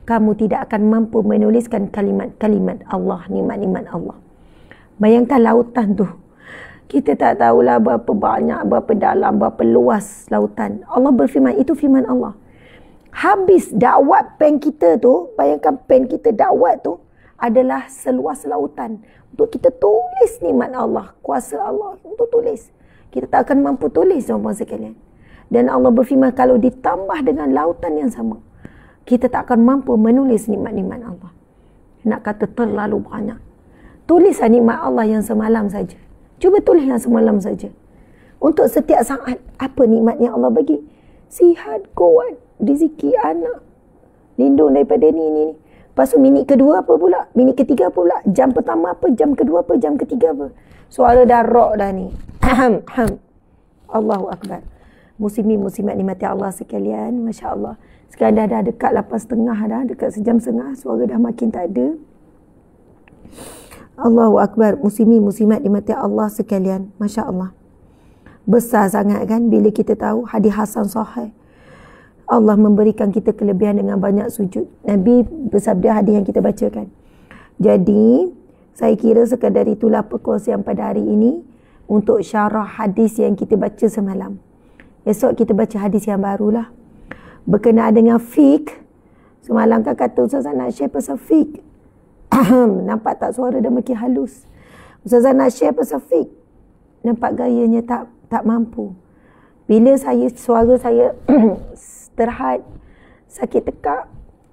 kamu tidak akan mampu menuliskan kalimat-kalimat Allah, nikmat-nikmat Allah. Bayangkan lautan tu. Kita tak tahulah berapa banyak, berapa dalam, berapa luas lautan. Allah berfirman, itu firman Allah. Habis dakwat pen kita tu, bayangkan pen kita dakwat tu adalah seluas lautan. Untuk kita tulis nikmat Allah, kuasa Allah untuk tulis. Kita tak akan mampu tulis, tuan-tuan sekalian. Dan Allah berfirman, kalau ditambah dengan lautan yang sama, kita tak akan mampu menulis nikmat-nikmat Allah. Nak kata terlalu banyak. Tulislah nikmat Allah yang semalam saja. Cuba tulislah semalam saja. Untuk setiap saat, apa nikmat yang Allah bagi? Sihat, kuat, rezeki anak, lindung daripada ni. Lepas tu minit kedua apa pula? Minit ketiga apa pula? Jam pertama apa? Jam kedua apa? Jam ketiga apa? Suara dah rock dah ni. Allahu Akbar. Muslimin muslimat nikmati Allah sekalian. Masya Allah. Sekarang dah dekat 8.30 dah. Dekat sejam setengah. Suara dah makin tak ada. Allahu Akbar. Muslimin muslimat dimati Allah sekalian. Masya Allah. Besar sangat kan bila kita tahu hadis Hasan Sahih. Allah memberikan kita kelebihan dengan banyak sujud. Nabi bersabda, hadis yang kita bacakan. Jadi, saya kira sekadar itulah perkongsian pada hari ini untuk syarah hadis yang kita baca semalam. Esok kita baca hadis yang barulah. Berkenaan dengan fiqh. Semalam kan kata Ustazah nak share pasal fiqh. Nampak tak suara dah makin halus. Ustazah nak share pasal fiqh. Nampak gayanya tak mampu. Bila suara saya terhad, sakit tekak,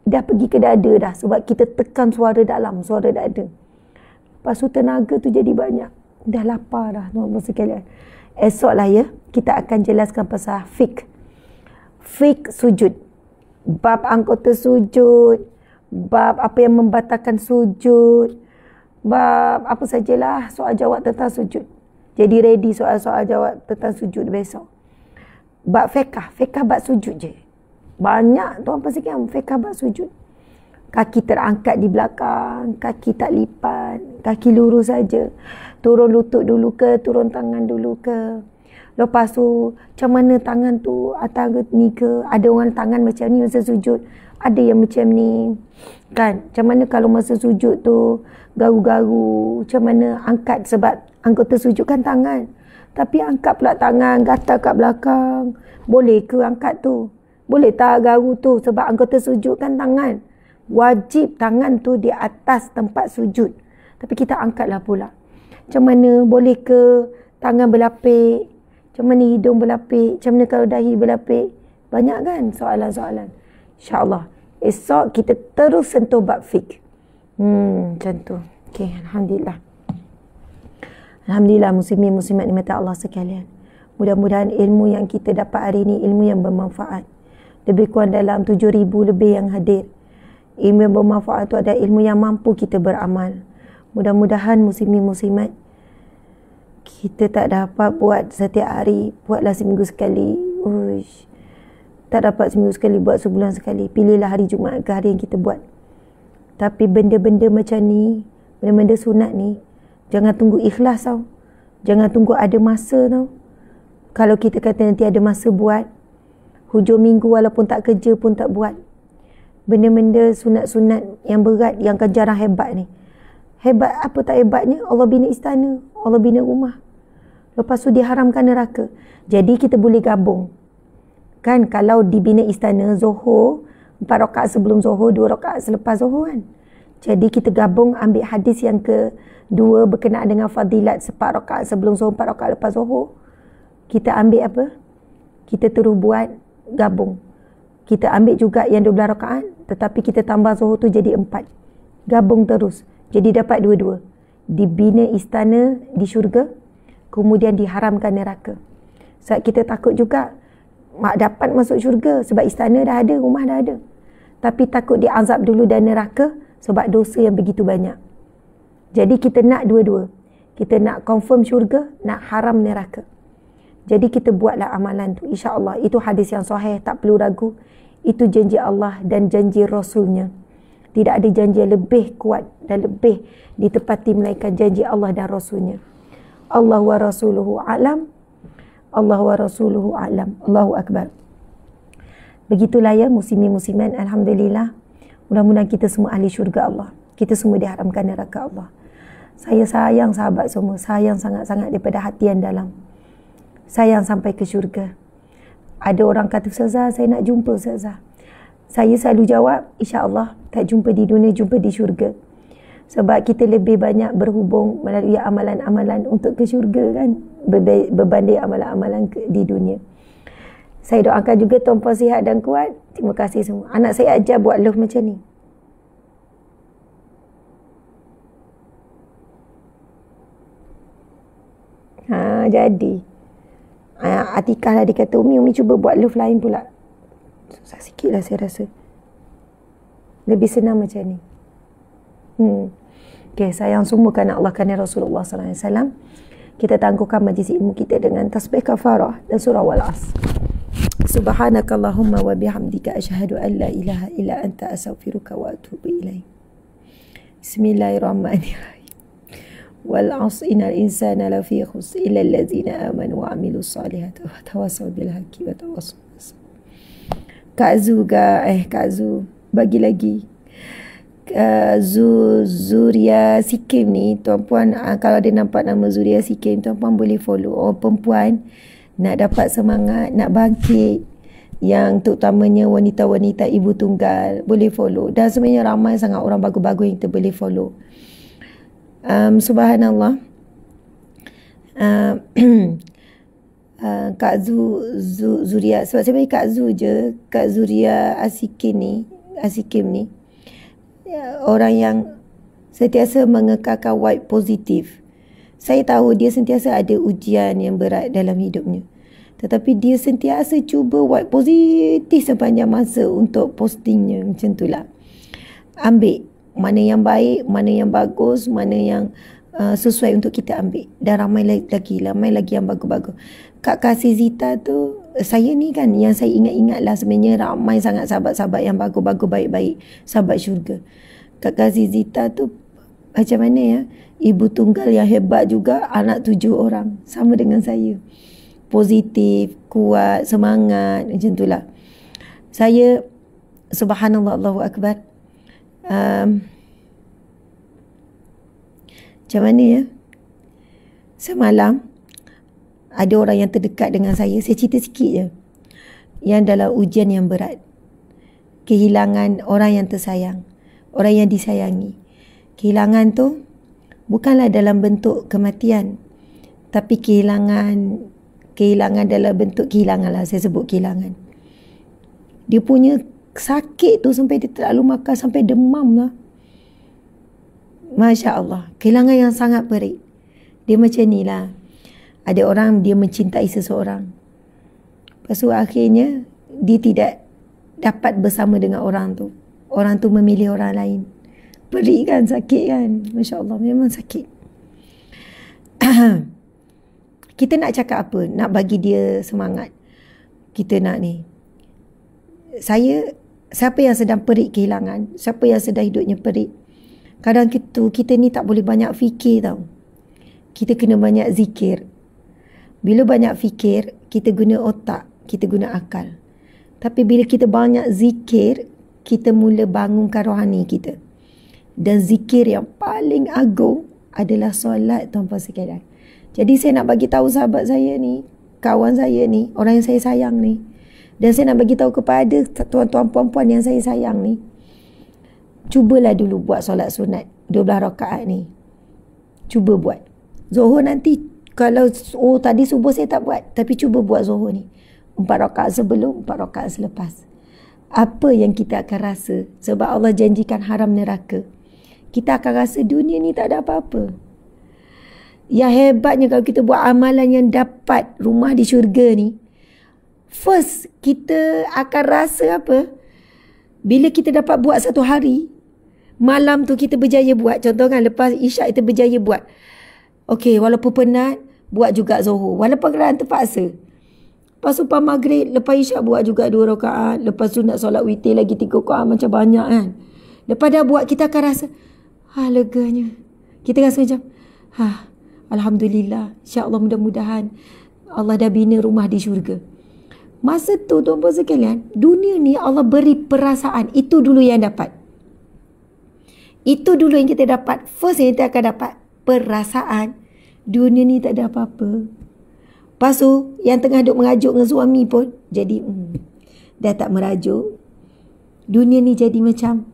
dah pergi ke dada dah. Sebab kita tekan suara dalam, suara dada. Lepas tu tenaga tu jadi banyak. Dah lapar dah, tuan-tuan sekalian. Esoklah ya, kita akan jelaskan pasal fiqh. Fiqh sujud. Bab anggota sujud. Bab apa yang membatalkan sujud. Bab apa sajalah soal jawab tentang sujud. Jadi ready soal-soal jawab tentang sujud besok. Bab fiqh. Fiqh bab sujud je. Banyak tuan-tuan sekalian fiqh bab sujud. Kaki terangkat di belakang. Kaki tak lipat. Kaki lurus saja. Turun lutut dulu ke, turun tangan dulu ke. Lepas tu, macam mana tangan tu atas ni ke. Ada orang tangan macam ni masa sujud. Ada yang macam ni. Kan? Macam mana kalau masa sujud tu garu-garu. Macam mana angkat, sebab anggota sujud kan tangan. Tapi angkat pula tangan, gatal kat belakang. Boleh ke angkat tu? Boleh tak garu tu? Sebab anggota sujud kan tangan. Wajib tangan tu di atas tempat sujud. Tapi kita angkatlah pula. Macam mana? Boleh ke tangan berlapik? Macam mana hidung berlapik? Macam mana kalau dahi berlapik? Banyak kan soalan-soalan. InsyaAllah. Esok kita terus sentuh bab fiqh. Macam tu. Okay, Alhamdulillah. Alhamdulillah muslimin muslimat dimati Allah sekalian. Mudah-mudahan ilmu yang kita dapat hari ini ilmu yang bermanfaat. Lebih kurang dalam 7,000 lebih yang hadir. Ilmu yang bermanfaat tu adalah ilmu yang mampu kita beramal. Mudah-mudahan muslimin-muslimat kita tak dapat buat setiap hari, buatlah seminggu sekali. Uish. Tak dapat seminggu sekali, buat sebulan sekali. Pilihlah hari Jumaat ke hari yang kita buat. Tapi benda-benda macam ni, benda-benda sunat ni, jangan tunggu ikhlas tau. Jangan tunggu ada masa tau. Kalau kita kata nanti ada masa buat, hujung minggu walaupun tak kerja pun tak buat. Benda-benda sunat-sunat yang berat, yang kan jarang hebat ni. Hebat apa tak hebatnya? Allah bina istana, Allah bina rumah. Lepas tu diharamkan neraka. Jadi kita boleh gabung. Kan kalau dibina istana Zuhur, 4 rakaat sebelum Zuhur, 2 rakaat selepas Zuhur kan. Jadi kita gabung ambil hadis yang kedua berkenaan dengan fadilat 4 rakaat sebelum Zuhur, 4 rakaat lepas Zuhur. Kita ambil apa? Kita terus buat gabung. Kita ambil juga yang 12 rakaat, tetapi kita tambah Zuhur tu jadi 4. Gabung terus. Jadi dapat dua-dua. Dibina istana di syurga, kemudian diharamkan neraka. Sebab kita takut juga dapat masuk syurga sebab istana dah ada, rumah dah ada. Tapi takut diazab dulu dan neraka sebab dosa yang begitu banyak. Jadi kita nak dua-dua. Kita nak confirm syurga, nak haram neraka. Jadi kita buatlah amalan tu, insya-Allah. Itu hadis yang sahih, tak perlu ragu. Itu janji Allah dan janji Rasulnya. Tidak ada janji yang lebih kuat dan lebih ditepati melainkan janji Allah dan Rasulnya. Allah wa rasuluhu a'lam. Allah wa rasuluhu a'lam. Allahu akbar. Begitulah ya muslimin-muslimat, alhamdulillah. Mudah-mudahan kita semua ahli syurga Allah. Kita semua diharamkan neraka Allah. Saya sayang sahabat semua, sayang sangat-sangat daripada hati yang dalam. Sayang sampai ke syurga. Ada orang kata, Ustazah, saya nak jumpa Ustazah. Saya selalu jawab, insya-Allah tak jumpa di dunia, jumpa di syurga. Sebab kita lebih banyak berhubung melalui amalan-amalan untuk ke syurga kan, berbanding amalan-amalan di dunia. Saya doakan juga tuan-puan sihat dan kuat. Terima kasih semua. Anak saya ajar buat love macam ni. Jadi Atikah lah dia kata, Umi cuba buat love lain pula. Susah sikit lah saya rasa. Lebih senang macam ni. Okay, sayang semua kerana Allah, kerana Rasulullah SAW. Kita tangguhkan majlis ilmu kita dengan tasbih kafarah dan surah Wal-As. Subhanakallahumma wa bihamdika asyhadu an la ilaha illa anta astaghfiruka wa atubu ilaik. Bismillahirrahmanirrahim. Wal-'asr innal insana lafi khusr illa allazina amanu wa 'amilus solihati wa tawassaw bil haqqi wa tawassaw bis sabr. Kak Zu bagi lagi. Zuria Sikim ni, tuan-puan, kalau ada nampak nama Zuria Sikim, tuan-puan boleh follow. Orang perempuan nak dapat semangat, nak bangkit, yang terutamanya wanita-wanita ibu tunggal, boleh follow. Dan sebenarnya ramai sangat orang bagus-bagus yang kita boleh follow. Subhanallah. Kak Zuria, sebab saya bagi Kak Zu je, Kak Zuria Asikim ni orang yang sentiasa mengekalkan vibe positif. Saya tahu dia sentiasa ada ujian yang berat dalam hidupnya, tetapi dia sentiasa cuba vibe positif sepanjang masa untuk postingnya. Macam itulah. Ambil mana yang baik, mana yang bagus, mana yang sesuai untuk kita ambil. Dan ramai lagi yang bagus-bagus. Kak Kasih Zita tu, saya ni kan yang saya ingat-ingat lah, sebenarnya ramai sangat sahabat-sahabat yang bagus-bagus, baik-baik, sahabat syurga. Kak Kasih Zita tu macam mana ya, ibu tunggal yang hebat juga, anak 7 orang, sama dengan saya. Positif, kuat, semangat, macam itulah. Saya, subhanallah, Allahu Akbar. Macam mana ya, semalam ada orang yang terdekat dengan saya cerita sikit je, yang dalam ujian yang berat, kehilangan orang yang tersayang, orang yang disayangi. Kehilangan tu bukanlah dalam bentuk kematian, tapi kehilangan dalam bentuk kehilangan lah, saya sebut kehilangan. Dia punya sakit tu sampai dia tak lalu makan, sampai demam lah. Masya Allah, kehilangan yang sangat perit. Dia macam ni lah. Ada orang dia mencintai seseorang, lepas tu akhirnya dia tidak dapat bersama dengan orang tu. orang tu memilih orang lain. Perik kan, sakit kan. Masya Allah, memang sakit. Kita nak cakap apa? Nak bagi dia semangat. Kita nak ni. Siapa yang sedang perik kehilangan, siapa yang sedang hidupnya perik, kadang kita ni tak boleh banyak fikir tau. Kita kena banyak zikir. Bila banyak fikir, kita guna otak, kita guna akal. Tapi bila kita banyak zikir, kita mula bangunkan rohani kita. Dan zikir yang paling agung adalah solat, tuan-puan sekalian. Jadi saya nak bagi tahu sahabat saya ni, kawan saya ni, orang yang saya sayang ni, dan saya nak bagi tahu kepada tuan-tuan puan-puan yang saya sayang ni, cubalah dulu buat solat sunat 12 rakaat ni. Cuba buat. Zuhur nanti, kalau tadi subuh saya tak buat, tapi cuba buat zuhur ni. 4 rakaat sebelum, 4 rakaat selepas. Apa yang kita akan rasa? Sebab Allah janjikan haram neraka. Kita akan rasa dunia ni tak ada apa-apa. Yang hebatnya kalau kita buat amalan yang dapat rumah di syurga ni, first kita akan rasa apa? Bila kita dapat buat satu hari, malam tu kita berjaya buat. Contoh kan, lepas isyak kita berjaya buat. Okey, walaupun penat, buat juga zuhur. Walaupun kerana terpaksa. Lepas upah maghrib, lepas isyak buat juga 2 rakaat. Lepas tu nak solat witir lagi 3 rakaat, macam banyak kan. Lepas dah buat, kita akan rasa, leganya. Kita rasa macam, Alhamdulillah. InsyaAllah mudah-mudahan Allah dah bina rumah di syurga. Masa tu tuan-puan sekalian, dunia ni Allah beri perasaan. Itu dulu yang dapat. Itu dulu yang kita dapat. First yang kita akan dapat perasaan. Dunia ni tak ada apa-apa. Lepas tu, yang tengah duk merajuk dengan suami pun, jadi dah tak merajuk. Dunia ni jadi macam,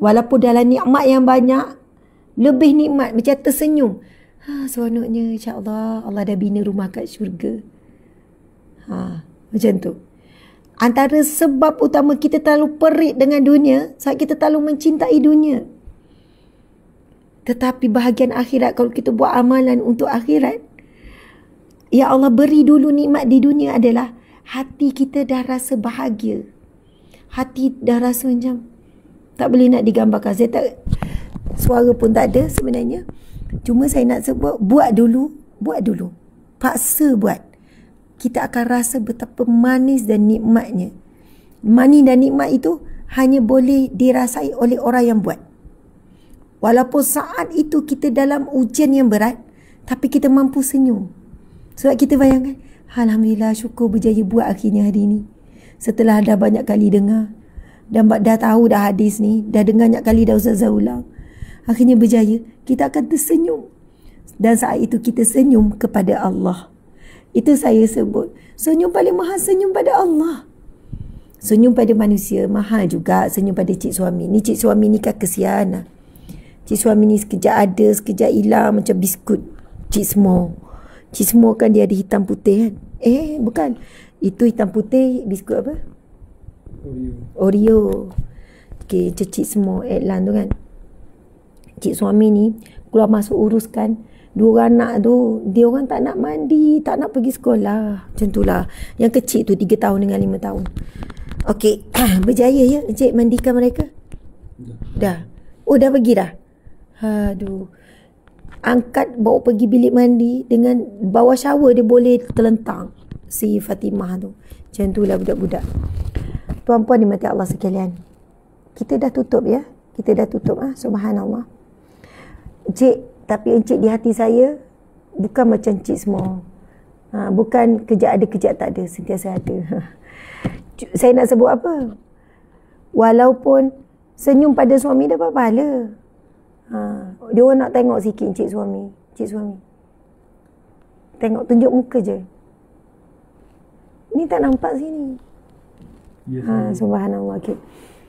walaupun dalam nikmat yang banyak, lebih nikmat, macam tersenyum. Seronoknya, insyaAllah, Allah dah bina rumah kat syurga. Macam tu. Antara sebab utama kita terlalu perik dengan dunia, sebab kita terlalu mencintai dunia. Tetapi bahagian akhirat, kalau kita buat amalan untuk akhirat, ya Allah beri dulu nikmat di dunia adalah hati kita dah rasa bahagia. Hati dah rasa macam tak boleh nak digambarkan. Saya tak, suara pun tak ada sebenarnya. Cuma saya nak sebut, buat dulu. Paksa buat. Kita akan rasa betapa manis dan nikmatnya. Manis dan nikmat itu hanya boleh dirasai oleh orang yang buat. Walaupun saat itu kita dalam ujian yang berat, tapi kita mampu senyum. Sebab kita bayangkan, Alhamdulillah, syukur berjaya buat akhirnya hari ini. Setelah dah banyak kali dengar, dan dah tahu dah hadis ni, dah dengar banyak kali dah ustazah ulang, akhirnya berjaya, kita akan tersenyum. Dan saat itu kita senyum kepada Allah. Itu saya sebut, senyum paling mahal senyum pada Allah. Senyum pada manusia mahal juga senyum pada cik suami. Ni cik suami ni kan kesian lah. Cik suami ni sekejap ada, sekejap hilang, macam biskut cik semua. Cik semua kan dia ada hitam putih kan. Bukan. Itu hitam putih biskut apa? Oreo. Okay, cik semua Adlan tu kan. Cik suami ni keluar masuk uruskan 2 orang anak tu. Dia orang tak nak mandi, tak nak pergi sekolah. Macam tu lah. Yang kecil tu 3 tahun dengan 5 tahun. Okey, berjaya ya Encik mandikan mereka? Dah. Oh, dah pergi dah? Aduh. Angkat, bawa pergi bilik mandi. Dengan bawah shower dia boleh terlentang. Si Fatimah tu. Macam tu lah budak-budak. Tuan-puan dimati Allah sekalian. Kita dah tutup ya. Kita dah tutup. Subhanallah. Encik, tapi encik di hati saya bukan macam encik semua. Bukan kejap ada, kejap tak ada. Sentiasa ada. Saya nak sebut apa? Walaupun senyum pada suami dapat pahala. Dia orang nak tengok sikit encik suami. Encik suami. Tengok, tunjuk muka je. Ni tak nampak sini. Yes, subhanallah. Okay.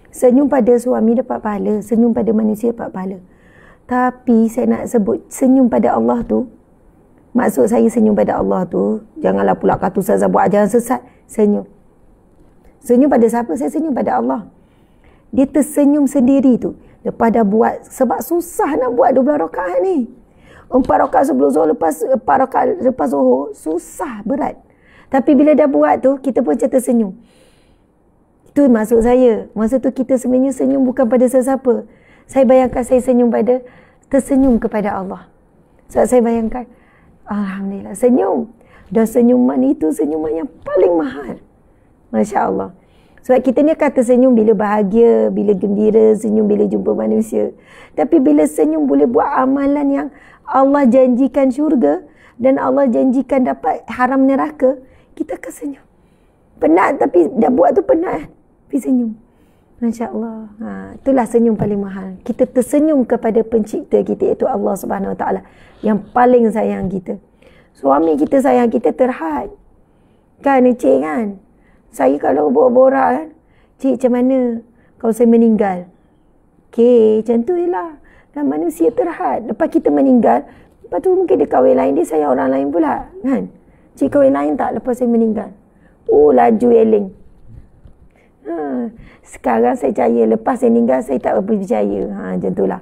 Senyum pada suami dapat pahala. Senyum pada manusia dapat pahala. Tapi saya nak sebut senyum pada Allah tu. Maksud saya senyum pada Allah tu, janganlah pula kata ustazah buat ajaran sesat. Senyum. Senyum pada siapa? Saya senyum pada Allah. Dia tersenyum sendiri tu. Lepas dah buat, sebab susah nak buat 12 rakaat ni. 4 rakaat sebelum zuhur, lepas 4 rakaat lepas zuhur, susah, berat. Tapi bila dah buat tu, kita pun macam tersenyum. Itu maksud saya. Masa tu kita sebenarnya senyum bukan pada sesiapa. Saya bayangkan saya tersenyum kepada Allah. Sebab saya bayangkan, alhamdulillah, senyum. Dan senyuman itu senyuman yang paling mahal. Masya Allah. Sebab kita ni kata senyum bila bahagia, bila gembira, senyum bila jumpa manusia. Tapi bila senyum boleh buat amalan yang Allah janjikan syurga dan Allah janjikan dapat haram neraka, kita akan senyum. Penat tapi dah buat tu penat, tapi senyum. Masya Allah. Itulah senyum paling mahal. Kita tersenyum kepada pencipta kita, iaitu Allah Subhanahu Wa Taala, yang paling sayang kita. Suami kita sayang kita terhad. Kan cik kan? Saya kalau borak-borak kan, cik macam mana kalau saya meninggal? Okey, macam tu je lah. Kan manusia terhad. Lepas kita meninggal, lepas tu mungkin dia kahwin lain, dia sayang orang lain pula. Kan? Cik kahwin lain tak lepas saya meninggal? Oh, laju eling. Sekarang saya percaya, lepas saya meninggal saya tak berapa percaya. Macam tu lah.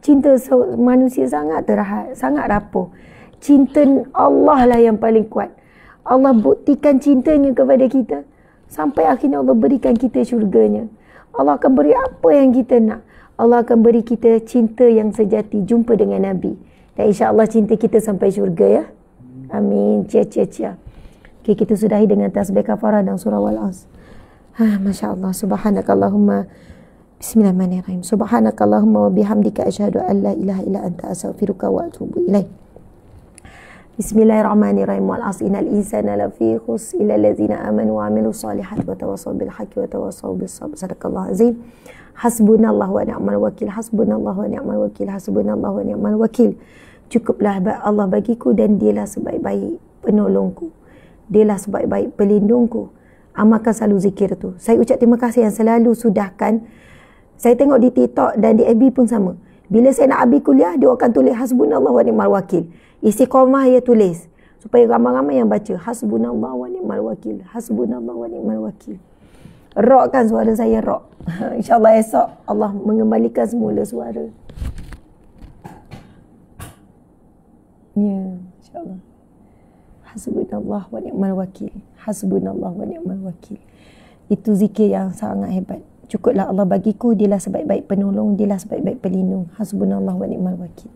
Cinta manusia sangat terhad, sangat rapuh. Cinta Allah lah yang paling kuat. Allah buktikan cintanya kepada kita sampai akhirnya Allah berikan kita syurganya. Allah akan beri apa yang kita nak. Allah akan beri kita cinta yang sejati, jumpa dengan Nabi. Dan insya-Allah cinta kita sampai syurga ya. Amin. Cia. Okay, kita sudahi dengan tasbih kafarah dan surah Wal-Asr. Masya Allah. Subhanakallahumma. Bismillahirrahmanirrahim. Subhanakallahumma wa bihamdika asyhadu an la ilaha illa anta astaghfiruka wa atubu ilaik. Bismillahirrahmanirrahim. Wal-'asri innal insana lafi khusr illa allazina amanu wa 'amilus solihati wa tawassaw bil haqqi wa tawassaw bis sabr. Sadaqallahu azim. Hasbunallahu wa ni'mal wakil. Hasbunallahu wa ni'mal wakil. Hasbunallahu wa ni'mal wakil. Cukuplah Allah bagiku dan dialah sebaik-baik penolongku. Dialah sebaik-baik pelindungku. Amalkan selalu zikir tu. Saya ucap terima kasih yang selalu sudahkan. Saya tengok di TikTok dan di FB pun sama. Bila saya nak habis kuliah, dia akan tulis hasbunallahu wa ni'mal wakil. Istiqamah dia tulis. Supaya ramai-ramai yang baca. Hasbunallahu wa ni'mal wakil. Hasbunallahu wa ni'mal wakil. Rock kan suara saya, rock. InsyaAllah esok Allah mengembalikan semula suara. Ya, insyaAllah. Hasbunallah wa ni'mal wakil. Hasbunallah wa ni'mal wakil. Itu zikir yang sangat hebat. Cukuplah Allah bagiku, dialah sebaik-baik penolong, dialah sebaik-baik pelindung. Hasbunallah wa ni'mal wakil.